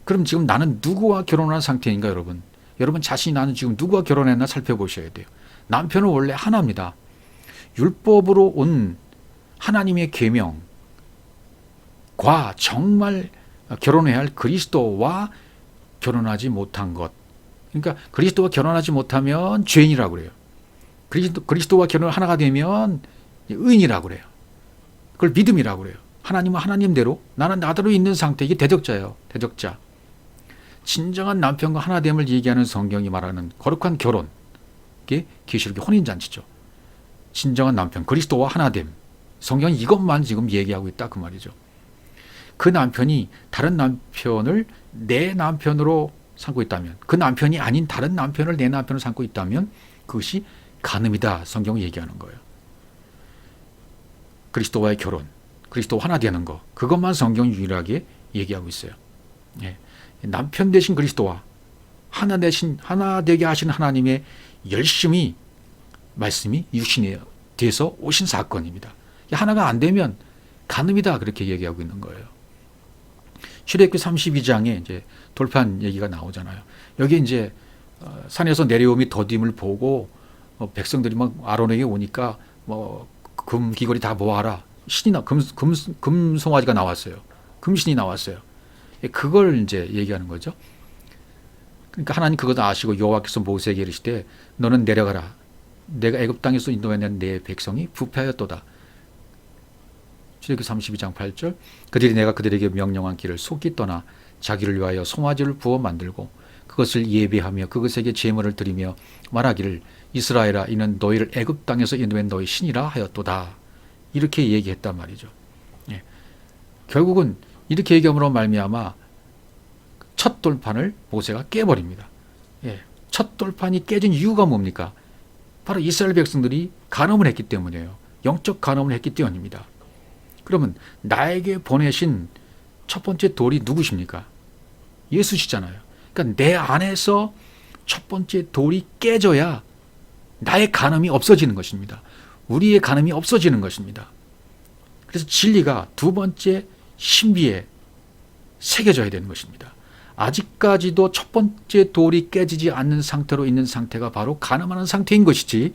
그럼 지금 나는 누구와 결혼한 상태인가 여러분? 여러분 자신이 나는 지금 누구와 결혼했나 살펴보셔야 돼요. 남편은 원래 하나입니다. 율법으로 온 하나님의 계명과 정말 결혼해야 할 그리스도와 결혼하지 못한 것. 그러니까 그리스도와 결혼하지 못하면 죄인이라고 그래요. 그리스도와 결혼 하나가 되면 의인이라고 그래요. 그걸 믿음이라고 그래요. 하나님은 하나님대로 나는 나대로 있는 상태. 이게 대적자예요. 대적자. 진정한 남편과 하나됨을 얘기하는 성경이 말하는 거룩한 결혼. 이게 계시록의 혼인잔치죠. 진정한 남편, 그리스도와 하나됨. 성경이 이것만 지금 얘기하고 있다 그 말이죠. 그 남편이 다른 남편을 내 남편으로 삼고 있다면, 그 남편이 아닌 다른 남편을 내 남편으로 삼고 있다면 그것이 간음이다. 성경이 얘기하는 거예요. 그리스도와의 결혼, 그리스도와 하나 되는 거, 그것만 성경이 유일하게 얘기하고 있어요. 예. 남편 대신 그리스도와 하나 되게 하신 하나님의 열심히 말씀이 육신에 돼서 오신 사건입니다. 하나가 안 되면 간음이다 그렇게 얘기하고 있는 거예요. 출애굽기 32장에 이제 돌판 얘기가 나오잖아요. 여기 이제 산에서 내려오미 더딤을 보고 백성들이 막 아론에게 오니까 뭐 금 귀걸이 다 모아라. 신이 금송아지가 나왔어요. 금신이 나왔어요. 그걸 이제 얘기하는 거죠. 그러니까 하나님 그것도 아시고 여호와께서 모세에게 이르시되 너는 내려가라. 내가 애굽 땅에서 인도해낸 내 백성이 부패하였도다. 출애굽기 32장 8절. 그들이 내가 그들에게 명령한 길을 속히 떠나 자기를 위하여 송아지를 부어 만들고 그것을 예배하며 그것에게 제물을 드리며 말하기를 이스라엘아 이는 너희를 애굽 땅에서 인도한 너희 신이라 하였도다. 이렇게 얘기했단 말이죠. 예. 결국은 이렇게 얘기함으로 말미암아 첫 돌판을 모세가 깨버립니다. 예. 첫 돌판이 깨진 이유가 뭡니까? 바로 이스라엘 백성들이 간음을 했기 때문이에요. 영적 간음을 했기 때문입니다. 그러면 나에게 보내신 첫 번째 돌이 누구십니까? 예수시잖아요. 그러니까 내 안에서 첫 번째 돌이 깨져야 나의 간음이 없어지는 것입니다. 우리의 간음이 없어지는 것입니다. 그래서 진리가 두 번째 신비에 새겨져야 되는 것입니다. 아직까지도 첫 번째 돌이 깨지지 않는 상태로 있는 상태가 바로 간음하는 상태인 것이지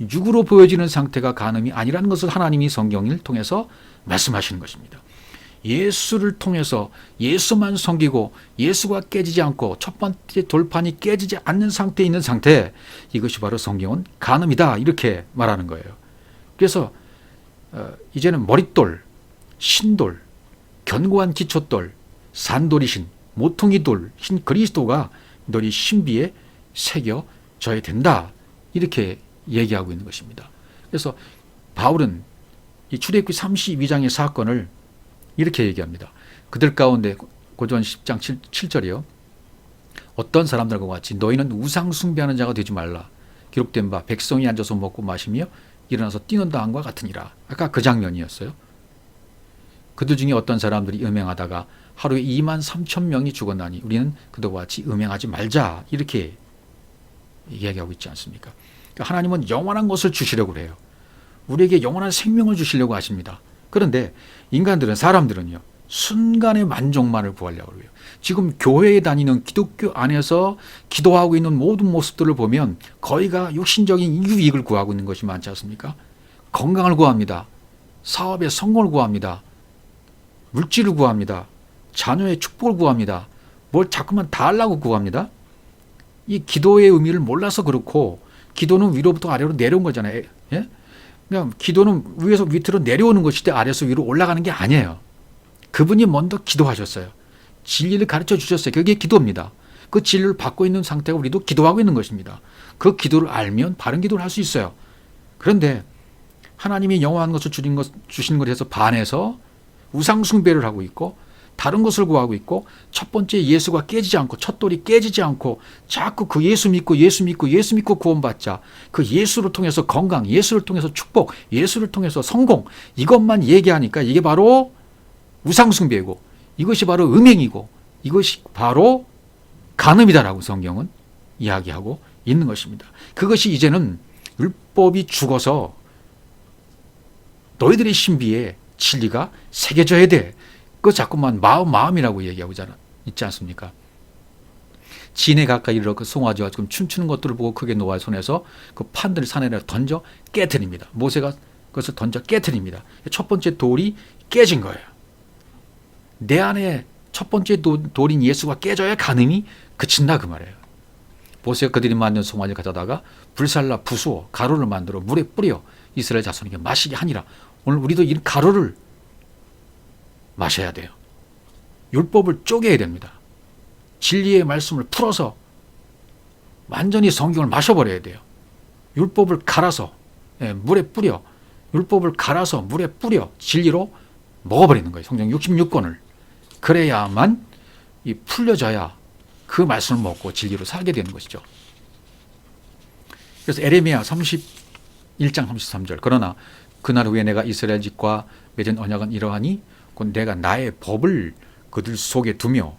육으로 보여지는 상태가 간음이 아니라는 것을 하나님이 성경을 통해서 말씀하시는 것입니다. 예수를 통해서 예수만 섬기고 예수가 깨지지 않고 첫 번째 돌판이 깨지지 않는 상태에 있는 상태, 이것이 바로 성경은 간음이다 이렇게 말하는 거예요. 그래서 이제는 머릿돌, 신돌, 견고한 기초돌, 산돌이신, 모퉁이돌, 신 그리스도가 너희 신비에 새겨져야 된다 이렇게 얘기하고 있는 것입니다. 그래서 바울은 이 출애굽기 32장의 사건을 이렇게 얘기합니다. 그들 가운데 고전 10장 7절이요. 어떤 사람들과 같이 너희는 우상 숭배하는 자가 되지 말라. 기록된 바 백성이 앉아서 먹고 마시며 일어나서 뛰는다 함과 같으니라. 아까 그 장면이었어요. 그들 중에 어떤 사람들이 음행하다가 하루에 2만 3천 명이 죽었나니 우리는 그들과 같이 음행하지 말자. 이렇게 이야기하고 있지 않습니까? 그러니까 하나님은 영원한 것을 주시려고 해요. 우리에게 영원한 생명을 주시려고 하십니다. 그런데 인간들은, 사람들은요, 순간의 만족만을 구하려고 해요. 지금 교회에 다니는 기독교 안에서 기도하고 있는 모든 모습들을 보면 거의가 육신적인 유익을 구하고 있는 것이 많지 않습니까? 건강을 구합니다. 사업의 성공을 구합니다. 물질을 구합니다. 자녀의 축복을 구합니다. 뭘 자꾸만 다 하려고 구합니다. 이 기도의 의미를 몰라서 그렇고, 기도는 위로부터 아래로 내려온 거잖아요. 예? 그냥 기도는 위에서 밑으로 내려오는 것이지 아래에서 위로 올라가는 게 아니에요. 그분이 먼저 기도하셨어요. 진리를 가르쳐 주셨어요. 그게 기도입니다. 그 진리를 받고 있는 상태가 우리도 기도하고 있는 것입니다. 그 기도를 알면 바른 기도를 할 수 있어요. 그런데 하나님이 영원한 것을 주시는 것에 대해서 반해서 우상 숭배를 하고 있고 다른 것을 구하고 있고 첫 번째 예수가 깨지지 않고 첫 돌이 깨지지 않고 자꾸 그 예수 믿고 구원받자, 그 예수를 통해서 건강, 예수를 통해서 축복, 예수를 통해서 성공, 이것만 얘기하니까 이게 바로 우상 숭배이고 이것이 바로 음행이고 이것이 바로 간음이다라고 성경은 이야기하고 있는 것입니다. 그것이 이제는 율법이 죽어서 너희들의 신비에 진리가 새겨져야 돼. 그 자꾸만 마음이라고 얘기하고 있지 않습니까? 진에 가까이 이르러 그 송아지와 지금 춤추는 것들을 보고 크게 노하여 손에서 그 판들을 산에 던져 깨트립니다. 모세가 그것을 던져 깨트립니다. 첫 번째 돌이 깨진 거예요. 내 안에 첫 번째 돌인 예수가 깨져야 간음이 그친다 그 말이에요. 모세가 그들이 만든 송아지를 가져다가 불살라 부수어 가루를 만들어 물에 뿌려 이스라엘 자손에게 마시게 하니라. 오늘 우리도 이 가루를 마셔야 돼요. 율법을 쪼개야 됩니다. 진리의 말씀을 풀어서 완전히 성경을 마셔버려야 돼요. 율법을 갈아서 물에 뿌려, 율법을 갈아서 물에 뿌려 진리로 먹어버리는 거예요. 성경 66권을. 그래야만 이 풀려져야 그 말씀을 먹고 진리로 살게 되는 것이죠. 그래서 에레미야 31장 33절. 그러나 그날 후에 내가 이스라엘 집과 맺은 언약은 이러하니 곧 내가 나의 법을 그들 속에 두며,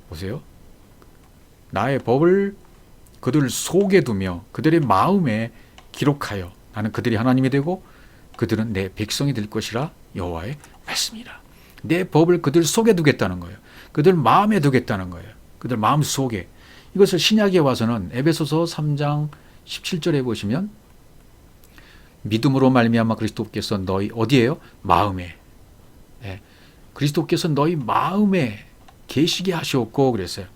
보세요. 나의 법을 그들 속에 두며 그들의 마음에 기록하여 나는 그들이 하나님이 되고 그들은 내 백성이 될 것이라 여호와의 말씀이라. 내 법을 그들 속에 두겠다는 거예요. 그들 마음에 두겠다는 거예요. 그들 마음 속에. 이것을 신약에 와서는 에베소서 3장 17절에 보시면 믿음으로 말미암아 그리스도께서 너희 어디에요? 마음에. 그리스도께서 너희 마음에 계시게 하시옵고 그랬어요.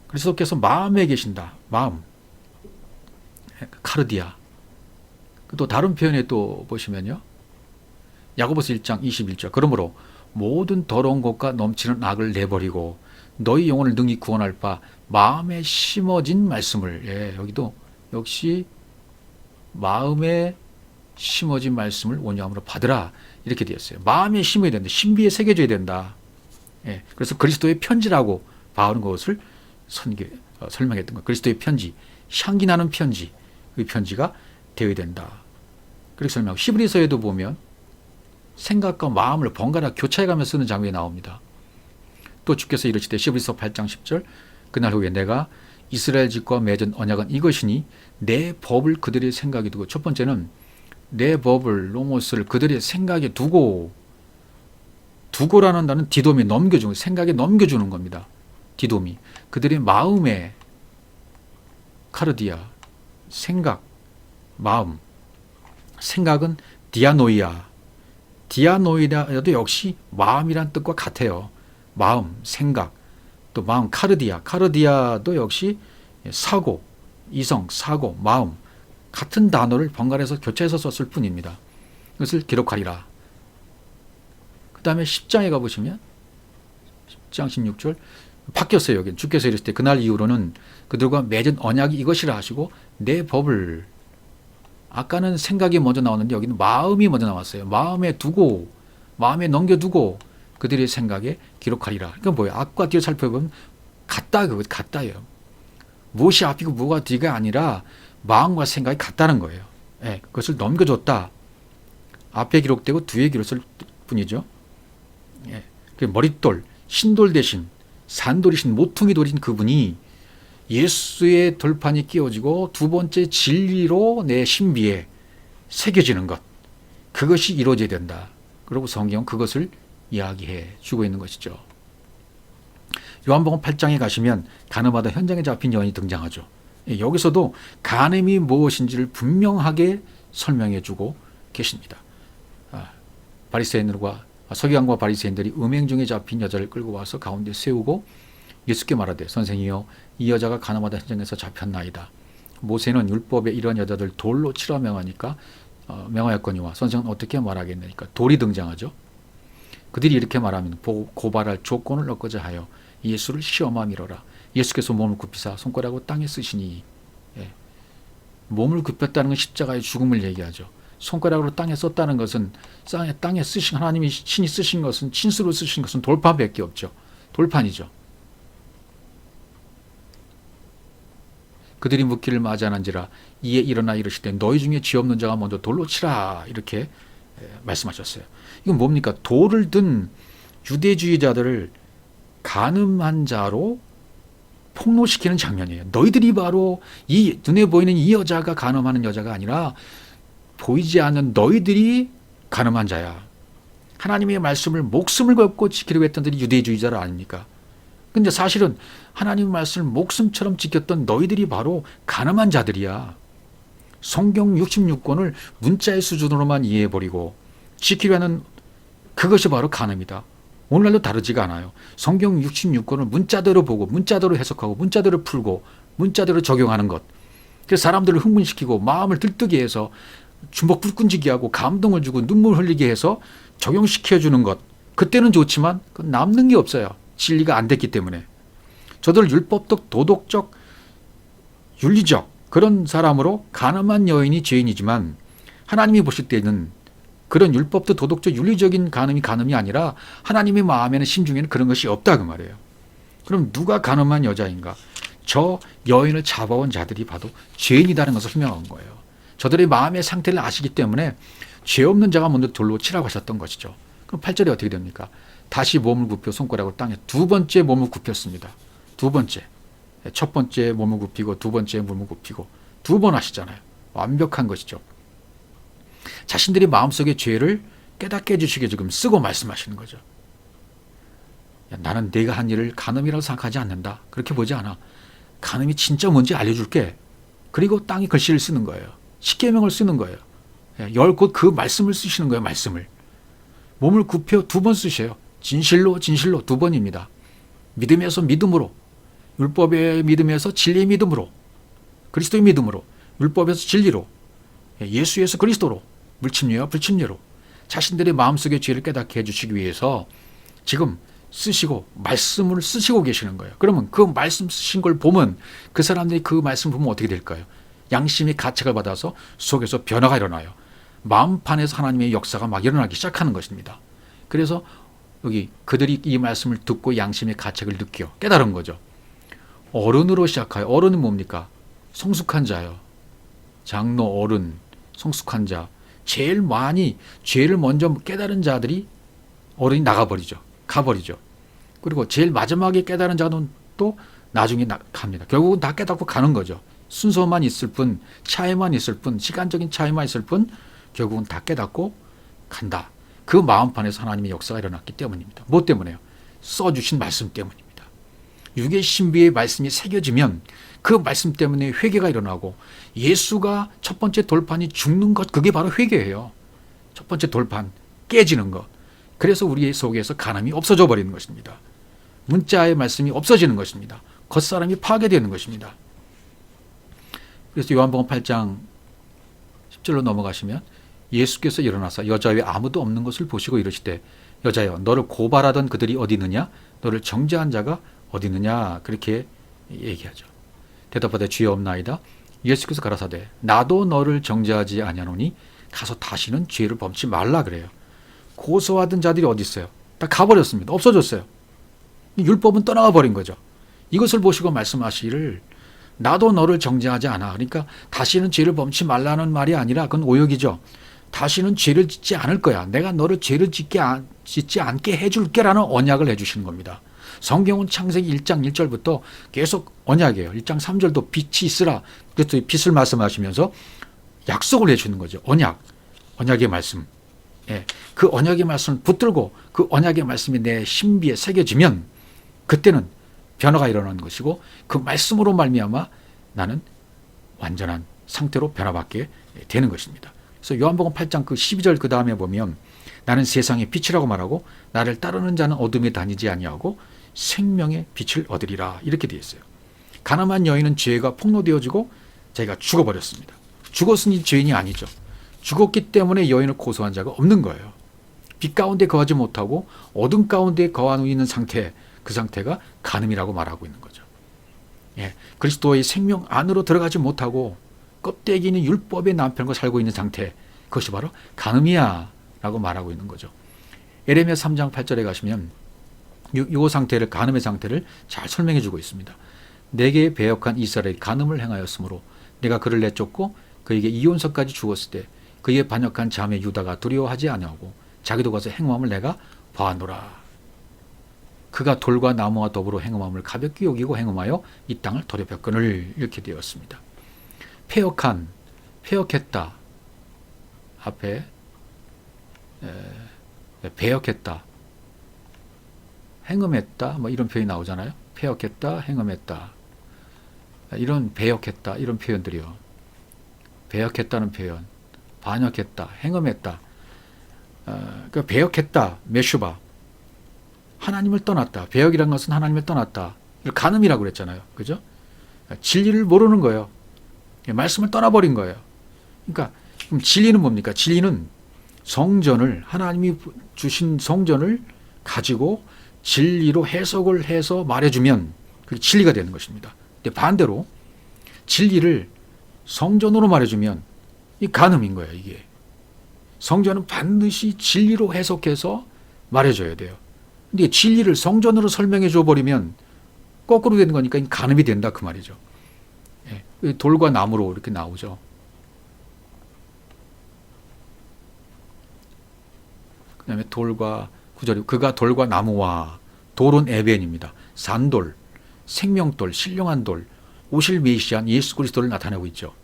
그리스도께서 마음에 계신다. 마음. 카르디아. 또 다른 표현에 또 보시면요. 야고보서 1장 21절. 그러므로 모든 더러운 것과 넘치는 악을 내버리고 너희 영혼을 능히 구원할 바 마음에 심어진 말씀을. 예, 여기도 역시 마음에 심어진 말씀을 온유함으로 받으라. 이렇게 되었어요. 마음에 심어야 된다. 신비에 새겨져야 된다. 예, 그래서 그리스도의 편지라고 바울은 그것을 설명했던 것. 그리스도의 편지, 향기 나는 편지, 그 편지가 되어야 된다. 그렇게 설명하고 히브리서에도 보면 생각과 마음을 번갈아 교차해가며 쓰는 장면이 나옵니다. 또 주께서 이르시되 히브리서 8장 10절 그날 후에 내가 이스라엘 집과 맺은 언약은 이것이니 내 법을 그들의 생각에 두고 첫 번째는 내 법을 노모스를 그들의 생각에 두고라는 단어는 디돔이 넘겨주는 생각에 넘겨주는 겁니다. 디돔이 그들의 마음에 카르디아 생각 마음 생각은 디아노이아도 역시 마음이란 뜻과 같아요. 마음 생각 또 마음 카르디아도 역시 사고 이성 사고 마음 같은 단어를 번갈아서 교차해서 썼을 뿐입니다. 그것을 기록하리라. 그 다음에 10장에 가보시면 10장 16절 바뀌었어요. 여기 주께서 이르실 때 그날 이후로는 그들과 맺은 언약이 이것이라 하시고 내 법을 아까는 생각이 먼저 나왔는데 여기는 마음이 먼저 나왔어요. 마음에 넘겨두고 그들의 생각에 기록하리라. 그러니까 뭐예요? 앞과 뒤를 살펴보면 같다예요. 무엇이 앞이고 뭐가 뒤가 아니라 마음과 생각이 같다는 거예요. 예, 그것을 넘겨줬다. 앞에 기록되고 뒤에 기록될 뿐이죠. 예, 머릿돌, 신돌 대신 산돌이신 모퉁이 돌이신 그분이 예수의 돌판이 끼워지고 두 번째 진리로 내 신비에 새겨지는 것. 그것이 이루어져야 된다. 그리고 성경은 그것을 이야기해 주고 있는 것이죠. 요한복음 8장에 가시면 간음하다 현장에 잡힌 여인이 등장하죠. 여기서도 간음이 무엇인지를 분명하게 설명해 주고 계십니다. 바리새인들과 서기관과 바리새인들이 음행 중에 잡힌 여자를 끌고 와서 가운데 세우고 예수께 말하되 선생이여 이 여자가 간음하다 현장에서 잡혔나이다. 모세는 율법에 이런 여자들 돌로 치라 명하였거니와 선생은 어떻게 말하겠느니까 돌이 등장하죠. 그들이 이렇게 말하면 고발할 조건을 얻고자 하여 예수를 시험하 미러라. 예수께서 몸을 굽히사 손가락으로 땅에 쓰시니 예. 몸을 굽혔다는 건 십자가의 죽음을 얘기하죠. 손가락으로 땅에 썼다는 것은 땅에 쓰신 하나님이 신이 쓰신 것은 친수로 쓰신 것은 돌판밖에 없죠. 돌판이죠. 그들이 묻기를 맞이하는지라 이에 일어나 이르시되 너희 중에 죄 없는 자가 먼저 돌로 치라 이렇게 말씀하셨어요. 이건 뭡니까? 돌을 든 유대주의자들을 간음한 자로 폭로시키는 장면이에요. 너희들이 바로 이 눈에 보이는 이 여자가 간음하는 여자가 아니라 보이지 않는 너희들이 간음한 자야. 하나님의 말씀을 목숨을 걸고 지키려고 했던 들이 유대주의자를 아닙니까? 근데 사실은 하나님의 말씀을 목숨처럼 지켰던 너희들이 바로 간음한 자들이야. 성경 66권을 문자의 수준으로만 이해해버리고 지키려 하는 그것이 바로 간음이다. 오늘날도 다르지가 않아요. 성경 66권을 문자대로 보고 문자대로 해석하고 문자대로 풀고 문자대로 적용하는 것. 그래서 사람들을 흥분시키고 마음을 들뜨게 해서 주먹 불끈지게 하고 감동을 주고 눈물 흘리게 해서 적용시켜주는 것. 그때는 좋지만 남는 게 없어요. 진리가 안 됐기 때문에. 저들 율법적, 도덕적, 윤리적 그런 사람으로 간음한 여인이 죄인이지만 하나님이 보실 때는 그런 율법도 도덕적, 윤리적인 간음이 아니라 하나님의 마음에는 심중에는 그런 것이 없다 그 말이에요. 그럼 누가 간음한 여자인가? 저 여인을 잡아온 자들이 봐도 죄인이라는 것을 설명한 거예요. 저들의 마음의 상태를 아시기 때문에 죄 없는 자가 먼저 돌로 치라고 하셨던 것이죠. 그럼 8절에 어떻게 됩니까? 다시 몸을 굽혀 손가락으로 땅에 두 번째 몸을 굽혔습니다. 두 번째. 첫 번째 몸을 굽히고 두 번째 몸을 굽히고 두 번 하시잖아요. 완벽한 것이죠. 자신들이 마음속의 죄를 깨닫게 해주시게 지금 쓰고 말씀하시는 거죠. 야, 나는 내가 한 일을 간음이라고 생각하지 않는다. 그렇게 보지 않아. 간음이 진짜 뭔지 알려줄게. 그리고 땅에 글씨를 쓰는 거예요. 십계명을 쓰는 거예요. 곧 그 말씀을 쓰시는 거예요. 말씀을. 몸을 굽혀 두 번 쓰셔요. 진실로 두 번입니다. 믿음에서 믿음으로 율법의 믿음에서 진리의 믿음으로, 그리스도의 믿음으로, 율법에서 진리로, 예수에서 그리스도로, 물침례와 불침례로 자신들의 마음속의 죄를 깨닫게 해주시기 위해서 지금 쓰시고 말씀을 쓰시고 계시는 거예요. 그러면 그 말씀 쓰신 걸 보면 그 사람들이 그 말씀 보면 어떻게 될까요? 양심의 가책을 받아서 속에서 변화가 일어나요. 마음판에서 하나님의 역사가 막 일어나기 시작하는 것입니다. 그래서 여기 그들이 이 말씀을 듣고 양심의 가책을 느껴 깨달은 거죠. 어른으로 시작하여, 어른은 뭡니까? 성숙한 자요. 장로, 어른, 성숙한 자. 제일 많이 죄를 먼저 깨달은 자들이 어른이 나가버리죠. 가버리죠. 그리고 제일 마지막에 깨달은 자는 또 나중에 갑니다. 결국은 다 깨닫고 가는 거죠. 순서만 있을 뿐, 차이만 있을 뿐, 시간적인 차이만 있을 뿐 결국은 다 깨닫고 간다. 그 마음판에서 하나님의 역사가 일어났기 때문입니다. 뭐 때문에요? 써주신 말씀 때문입니다. 육의 신비의 말씀이 새겨지면 그 말씀 때문에 회개가 일어나고, 예수가 첫 번째 돌판이 죽는 것, 그게 바로 회개예요. 첫 번째 돌판 깨지는 것. 그래서 우리 속에서 간음이 없어져 버리는 것입니다. 문자의 말씀이 없어지는 것입니다. 겉사람이 파괴되는 것입니다. 그래서 요한복음 8장 10절로 넘어가시면 예수께서 일어나서 여자 외에 아무도 없는 것을 보시고 이르시되 여자여 너를 고발하던 그들이 어디 있느냐? 너를 정죄한 자가 어디 있느냐? 그렇게 얘기하죠. 대답하되 주여 없나이다. 예수께서 가라사대 나도 너를 정죄하지 아니하노니 가서 다시는 죄를 범치 말라 그래요. 고소하던 자들이 어디 있어요? 다 가버렸습니다. 없어졌어요. 율법은 떠나가 버린 거죠. 이것을 보시고 말씀하시기를 나도 너를 정죄하지 않아. 그러니까 다시는 죄를 범치 말라는 말이 아니라 그건 오역이죠. 다시는 죄를 짓지 않을 거야. 내가 너를 죄를 짓지 않게 해줄게라는 언약을 해주시는 겁니다. 성경은 창세기 1장 1절부터 계속 언약이에요. 1장 3절도 빛이 있으라. 그래서 빛을 말씀하시면서 약속을 해주는 거죠. 언약의 말씀. 예, 그 언약의 말씀을 붙들고 그 언약의 말씀이 내 신비에 새겨지면 그때는 변화가 일어나는 것이고, 그 말씀으로 말미암아 나는 완전한 상태로 변화받게 되는 것입니다. 그래서 요한복음 8장 그 12절 그 다음에 보면 나는 세상의 빛이라고 말하고 나를 따르는 자는 어둠에 다니지 아니하고 생명의 빛을 얻으리라, 이렇게 되어 있어요. 가늠한 여인은 죄가 폭로되어지고 자기가 죽어버렸습니다. 죽었으니 죄인이 아니죠. 죽었기 때문에 여인을 고소한 자가 없는 거예요. 빛 가운데 거하지 못하고 어둠 가운데 거하고 있는 상태, 그 상태가 간음이라고 말하고 있는 거죠. 예, 그리스도의 생명 안으로 들어가지 못하고 껍데기는 율법의 남편과 살고 있는 상태, 그것이 바로 간음이야 라고 말하고 있는 거죠. 에레미야 3장 8절에 가시면 이 상태를, 간음의 상태를 잘 설명해 주고 있습니다. 내게 배역한 이스라엘이 간음을 행하였으므로 내가 그를 내쫓고 그에게 이혼서까지 주었을 때 그의 반역한 자매 유다가 두려워하지 아니하고 자기도 가서 행음함을 내가 보았노라. 그가 돌과 나무와 더불어 행음함을 가볍게 여기고 행음하여 이 땅을 더럽혔거늘, 이렇게 되었습니다. 패역했다. 앞에 배역했다, 행음했다, 뭐 이런 표현이 나오잖아요. 패역했다, 행음했다, 이런 배역했다, 이런 표현들이요. 배역했다는 표현, 반역했다, 행음했다. 그러니까 배역했다, 메슈바, 하나님을 떠났다. 배역이라는 것은 하나님을 떠났다. 간음이라고 그랬잖아요. 그죠? 진리를 모르는 거예요. 말씀을 떠나버린 거예요. 그러니까 그럼 진리는 뭡니까? 진리는 성전을, 하나님이 주신 성전을 가지고 진리로 해석을 해서 말해주면 그게 진리가 되는 것입니다. 근데 반대로 진리를 성전으로 말해주면 이 간음인 거예요. 이게 성전은 반드시 진리로 해석해서 말해줘야 돼요. 근데 진리를 성전으로 설명해 줘버리면 거꾸로 되는 거니까 간음이 된다, 그 말이죠. 예, 돌과 나무로 이렇게 나오죠. 그 다음에 돌과, 구절이 그가 돌과 나무와, 돌은 에벤입니다. 산돌, 생명돌, 신령한 돌, 오실 메시안 예수 그리스도를 나타내고 있죠.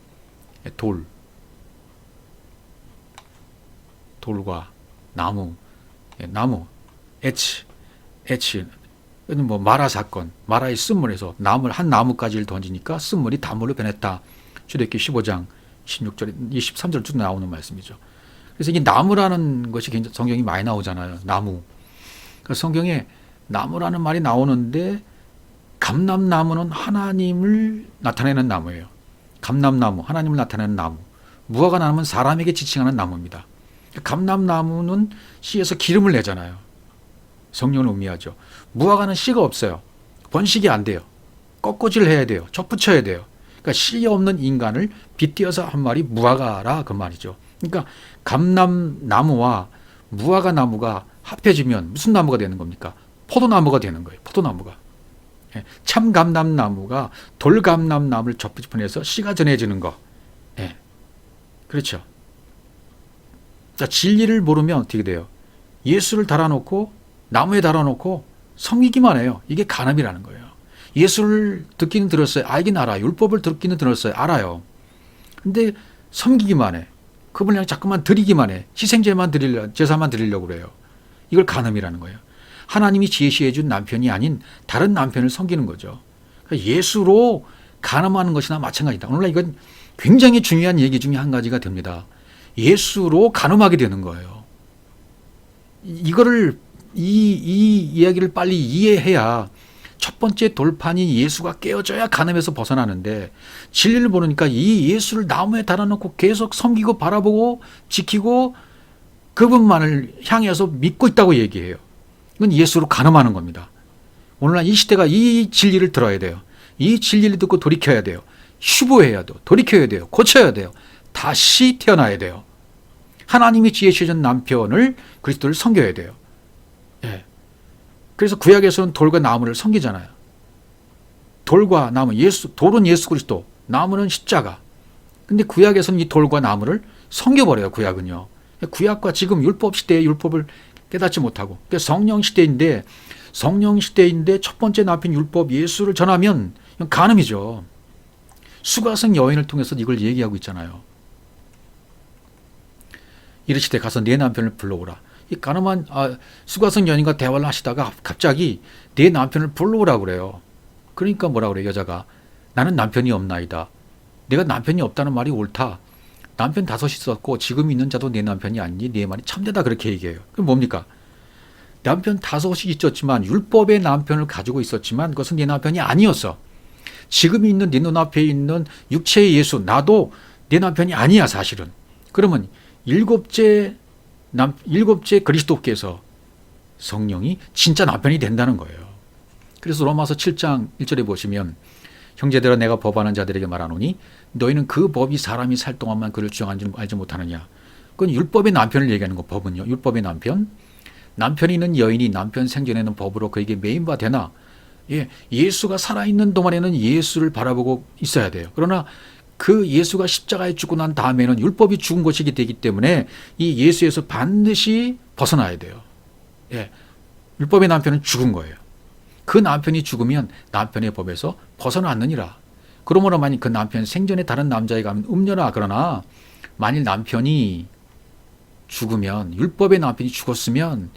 돌과 나무, 나무, 뭐 마라 사건, 마라의 쓴물에서 한 나무까지를 던지니까 쓴물이 단물로 변했다. 출애굽기 15장 16절, 23절 쭉 나오는 말씀이죠. 그래서 이 나무라는 것이 굉장히 성경이 많이 나오잖아요. 나무. 그러니까 성경에 나무라는 말이 나오는데 감람나무는 하나님을 나타내는 나무예요. 감람나무, 하나님을 나타내는 나무. 무화과 나무는 사람에게 지칭하는 나무입니다. 감람나무는 씨에서 기름을 내잖아요. 성령을 의미하죠. 무화과는 씨가 없어요. 번식이 안 돼요. 꺾어질 해야 돼요. 접붙여야 돼요. 그러니까 씨 없는 인간을 빗대어서 한 말이 무화과라 그 말이죠. 그러니까 감람나무와 무화과 나무가 합해지면 무슨 나무가 되는 겁니까? 포도나무가 되는 거예요. 포도나무가. 참 감람나무가 돌감람나무를 접붙여서 씨가 전해지는 거. 그렇죠. 자, 진리를 모르면 어떻게 돼요? 예수를 달아놓고 나무에 달아놓고 섬기기만 해요. 이게 간음이라는 거예요. 예수를 듣기는 들었어요. 알긴 알아요. 율법을 듣기는 들었어요. 알아요. 근데 섬기기만 해. 그분을 그냥 자꾸만 드리기만 해. 희생제만 드리려, 제사만 드리려고 그래요. 이걸 간음이라는 거예요. 하나님이 제시해 준 남편이 아닌 다른 남편을 섬기는 거죠. 그러니까 예수로 간음하는 것이나 마찬가지다. 오늘날 이건 굉장히 중요한 얘기 중에 한 가지가 됩니다. 예수로 간음하게 되는 거예요. 이 이야기를 빨리 이해해야 첫 번째 돌판이 예수가 깨어져야 간음에서 벗어나는데, 진리를 모르니까 이 예수를 나무에 달아놓고 계속 섬기고 바라보고 지키고 그분만을 향해서 믿고 있다고 얘기해요. 이건 예수로 간음하는 겁니다. 오늘날 이 시대가 이 진리를 들어야 돼요. 이 진리를 듣고 돌이켜야 돼요. 휴보해야 돼요. 돌이켜야 돼요. 고쳐야 돼요. 다시 태어나야 돼요. 하나님이 지으신 남편을, 그리스도를 섬겨야 돼요. 그래서 구약에서는 돌과 나무를 섬기잖아요. 돌과 나무, 돌은 예수 그리스도, 나무는 십자가. 근데 구약에서는 이 돌과 나무를 섬겨버려요. 구약은요. 구약과 지금 율법 시대의 율법을 깨닫지 못하고, 성령 시대인데 첫 번째 남편 율법 예수를 전하면 이건 간음이죠. 수가성 여인을 통해서 이걸 얘기하고 있잖아요. 이르시되 가서 내 남편을 불러오라. 이 간음한 수가성 여인과 대화를 하시다가 갑자기 내 남편을 불러오라 그래요. 그러니까 뭐라 그래요? 여자가 나는 남편이 없나이다. 내가 남편이 없다는 말이 옳다. 남편 5이 있었고 지금 있는 자도 내 남편이 아니니 네 말이 참되다, 그렇게 얘기해요. 그럼 뭡니까? 남편 5이 있었지만 율법의 남편을 가지고 있었지만 그것은 내 남편이 아니었어. 지금 있는 네 눈앞에 있는 육체의 예수, 나도 내 남편이 아니야 사실은. 그러면 일곱째 그리스도께서, 성령이 진짜 남편이 된다는 거예요. 그래서 로마서 7장 1절에 보시면 형제들아 내가 법하는 자들에게 말하노니 너희는 그 법이 사람이 살 동안만 그를 주장한 줄 알지 못하느냐. 그건 율법의 남편을 얘기하는 거. 법은요. 율법의 남편. 남편이 있는 여인이 남편 생전에는 법으로 그에게 매인바 되나. 예수가 살아있는 동안에는 예수를 바라보고 있어야 돼요. 그러나 그 예수가 십자가에 죽고 난 다음에는 율법이 죽은 것이기 되기 때문에 이 예수에서 반드시 벗어나야 돼요. 율법의 남편은 죽은 거예요. 그 남편이 죽으면 남편의 법에서 벗어났느니라. 그러므로 만일 그 남편 생전에 다른 남자에 가면 음녀라. 그러나 만일 남편이 죽으면, 율법의 남편이 죽었으면,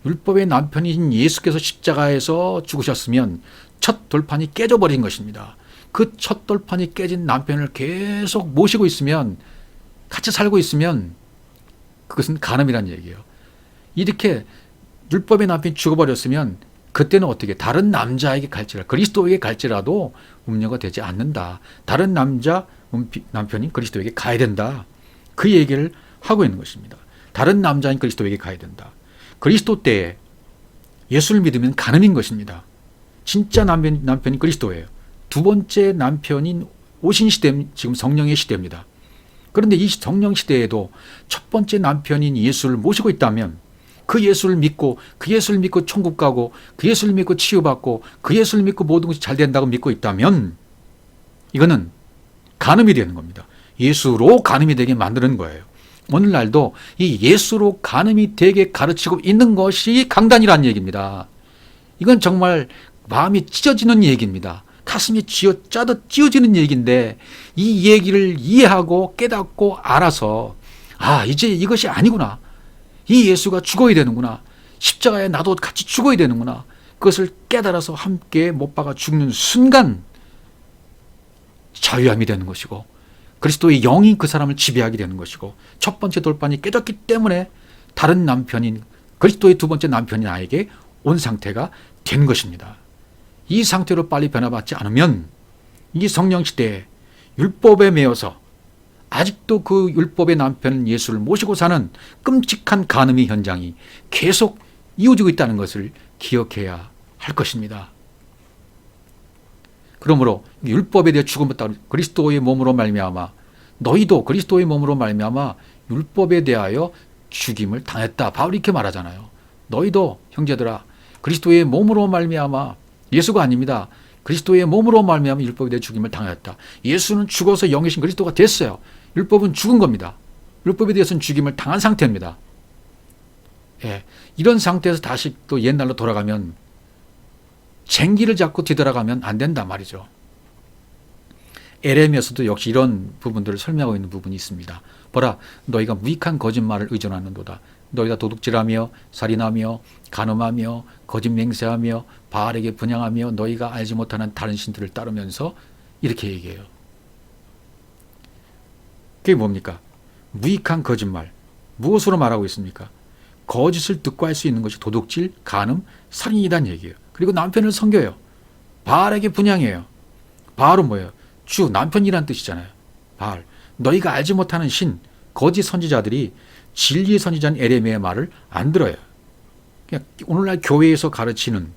율법의 남편인 예수께서 십자가에서 죽으셨으면 첫 돌판이 깨져버린 것입니다. 그 첫 돌판이 깨진 남편을 계속 모시고 있으면, 같이 살고 있으면 그것은 간음이라는 얘기예요. 이렇게 율법의 남편이 죽어버렸으면 그때는 어떻게, 다른 남자에게 갈지라도, 그리스도에게 갈지라도 음녀가 되지 않는다. 다른 남편인 그리스도에게 가야 된다. 그 얘기를 하고 있는 것입니다. 다른 남자인 그리스도에게 가야 된다. 그리스도 때에 예수를 믿으면 간음인 것입니다. 진짜 남편이 그리스도예요. 두 번째 남편인 오신 시대, 지금 성령의 시대입니다. 그런데 이 성령 시대에도 첫 번째 남편인 예수를 모시고 있다면, 그 예수를 믿고 천국 가고, 그 예수를 믿고 치유받고, 그 예수를 믿고 모든 것이 잘 된다고 믿고 있다면 이거는 간음이 되는 겁니다. 예수로 간음이 되게 만드는 거예요. 오늘날도 이 예수로 간음이 되게 가르치고 있는 것이 강단이라는 얘기입니다. 이건 정말 마음이 찢어지는 얘기입니다. 가슴이 짜듯 찢어지는 얘기인데, 이 얘기를 이해하고 깨닫고 알아서 이제 이것이 아니구나. 이 예수가 죽어야 되는구나. 십자가에 나도 같이 죽어야 되는구나. 그것을 깨달아서 함께 못 박아 죽는 순간 자유함이 되는 것이고, 그리스도의 영이 그 사람을 지배하게 되는 것이고, 첫 번째 돌판이 깨졌기 때문에 다른 남편인 그리스도의 두 번째 남편이 나에게 온 상태가 된 것입니다. 이 상태로 빨리 변화받지 않으면 이 성령 시대에 율법에 매여서 아직도 그 율법의 남편 예수를 모시고 사는 끔찍한 간음의 현장이 계속 이어지고 있다는 것을 기억해야 할 것입니다. 그러므로 율법에 대해 죽음받다 그리스도의 몸으로 말미암아 너희도 그리스도의 몸으로 말미암아 율법에 대하여 죽임을 당했다. 바울이 이렇게 말하잖아요. 너희도 형제들아 그리스도의 몸으로 말미암아 예수가 아닙니다. 그리스도의 몸으로 말미암아 율법에 대해 죽임을 당했다. 예수는 죽어서 영이신 그리스도가 됐어요. 율법은 죽은 겁니다. 율법에 대해서는 죽임을 당한 상태입니다. 예, 이런 상태에서 다시 또 옛날로 돌아가면 쟁기를 잡고 뒤돌아가면 안 된단 말이죠. 에레미야서도 역시 이런 부분들을 설명하고 있는 부분이 있습니다. 보라, 너희가 무익한 거짓말을 의존하는도다. 너희가 도둑질하며 살인하며 간음하며 거짓 맹세하며 바알에게 분향하며 너희가 알지 못하는 다른 신들을 따르면서 이렇게 얘기해요. 그게 뭡니까? 무익한 거짓말. 무엇으로 말하고 있습니까? 거짓을 듣고 할 수 있는 것이 도둑질, 간음, 살인이란 얘기예요. 그리고 남편을 섬겨요. 바알에게 분향해요. 바알은 뭐예요? 주, 남편이란 뜻이잖아요. 바알. 너희가 알지 못하는 신, 거짓 선지자들이 진리의 선지자인 에레미야의 말을 안 들어요. 그냥 오늘날 교회에서 가르치는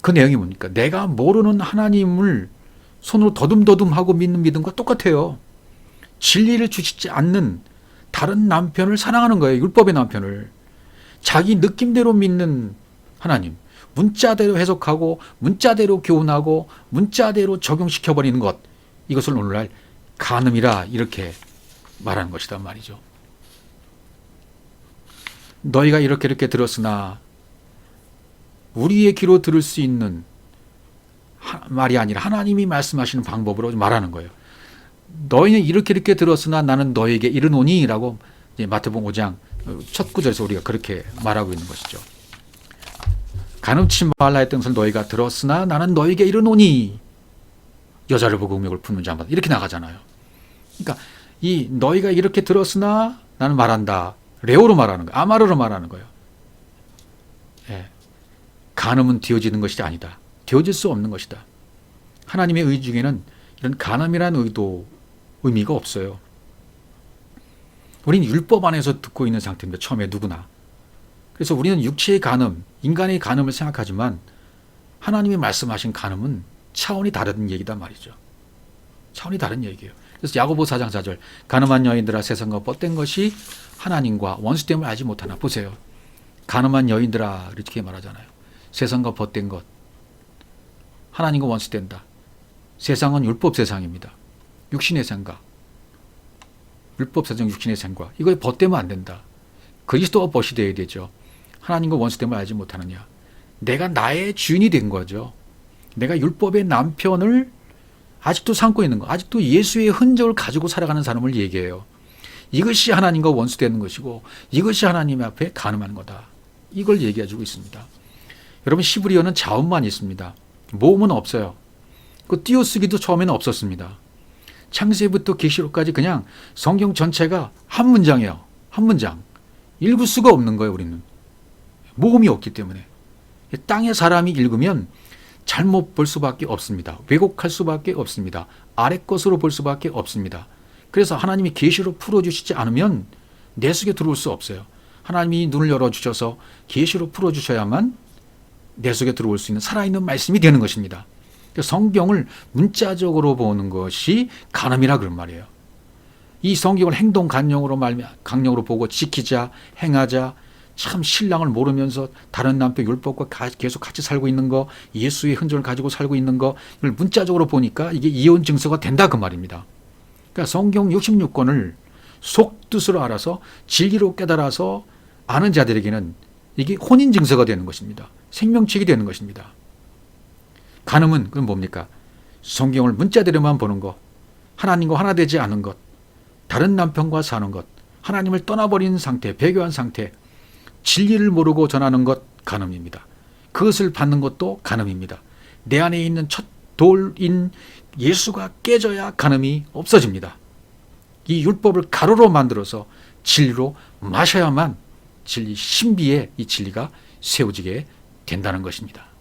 그 내용이 뭡니까? 내가 모르는 하나님을 손으로 더듬더듬하고 믿는 믿음과 똑같아요. 진리를 주시지 않는 다른 남편을 사랑하는 거예요. 율법의 남편을. 자기 느낌대로 믿는 하나님. 문자대로 해석하고 문자대로 교훈하고 문자대로 적용시켜버리는 것. 이것을 오늘날 간음이라 이렇게 말하는 것이란 말이죠. 너희가 이렇게 들었으나 우리의 귀로 들을 수 있는 말이 아니라 하나님이 말씀하시는 방법으로 말하는 거예요. 너희는 이렇게 들었으나 나는 너희에게 이르노니 라고 마태복음 5장 첫 구절에서 우리가 그렇게 말하고 있는 것이죠. 간음치 말라 했던 것을 너희가 들었으나 나는 너희에게 이르노니 여자를 보고 음욕을 품는 자마다 이렇게 나가잖아요. 그러니까 이 너희가 이렇게 들었으나 나는 말한다. 레오로 말하는 거예요. 아마르로 말하는 거예요. 예. 간음은 되어지는 것이 아니다. 되어질 수 없는 것이다. 하나님의 의 중에는 이런 간음이라는 의미가 없어요. 우리는 율법 안에서 듣고 있는 상태입니다. 처음에 누구나. 그래서 우리는 육체의 간음, 인간의 간음을 생각하지만 하나님이 말씀하신 간음은 차원이 다른 얘기단 말이죠. 차원이 다른 얘기예요. 그래서 야고보 4장 4절 간음한 여인들아 세상과 뻗된 것이 하나님과 원수됨을 알지 못하나. 보세요. 간음한 여인들아 이렇게 말하잖아요. 세상과 벗된 것 하나님과 원수된다. 세상은 율법 세상입니다. 육신의 생각 율법 세상 육신의 생각 이거에 벗되면 안 된다. 그리스도와 벗이 되어야 되죠. 하나님과 원수됨을 알지 못하느냐. 내가 나의 주인이 된 거죠. 내가 율법의 남편을 아직도 삼고 있는 거. 아직도 예수의 흔적을 가지고 살아가는 사람을 얘기해요. 이것이 하나님과 원수되는 것이고 이것이 하나님 앞에 간음하는 거다. 이걸 얘기해주고 있습니다. 여러분 히브리어는 자음만 있습니다. 모음은 없어요. 그 띄어쓰기도 처음에는 없었습니다. 창세부터 계시록까지 그냥 성경 전체가 한 문장이에요. 한 문장. 읽을 수가 없는 거예요. 우리는. 모음이 없기 때문에. 땅의 사람이 읽으면 잘못 볼 수밖에 없습니다. 왜곡할 수밖에 없습니다. 아래 것으로 볼 수밖에 없습니다. 그래서 하나님이 계시로 풀어주시지 않으면 내 속에 들어올 수 없어요. 하나님이 눈을 열어주셔서 계시로 풀어주셔야만 내 속에 들어올 수 있는 살아있는 말씀이 되는 것입니다. 성경을 문자적으로 보는 것이 간음이라 그런 말이에요. 이 성경을 행동 강령으로 보고 지키자, 행하자, 참 신랑을 모르면서 다른 남편 율법과 계속 같이 살고 있는 거, 예수의 흔적을 가지고 살고 있는 거, 이걸 문자적으로 보니까 이게 이혼 증서가 된다 그 말입니다. 그러니까 성경 66권을 속뜻으로 알아서 진리로 깨달아서 아는 자들에게는 이게 혼인 증서가 되는 것입니다. 생명책이 되는 것입니다. 간음은 그건 뭡니까? 성경을 문자대로만 보는 것, 하나님과 하나 되지 않은 것, 다른 남편과 사는 것, 하나님을 떠나버린 상태, 배교한 상태, 진리를 모르고 전하는 것 간음입니다. 그것을 받는 것도 간음입니다. 내 안에 있는 첫 돌인 예수가 깨져야 간음이 없어집니다. 이 율법을 가루로 만들어서 진리로 마셔야만 진리 신비의 이 진리가 세워지게 된다는 것입니다.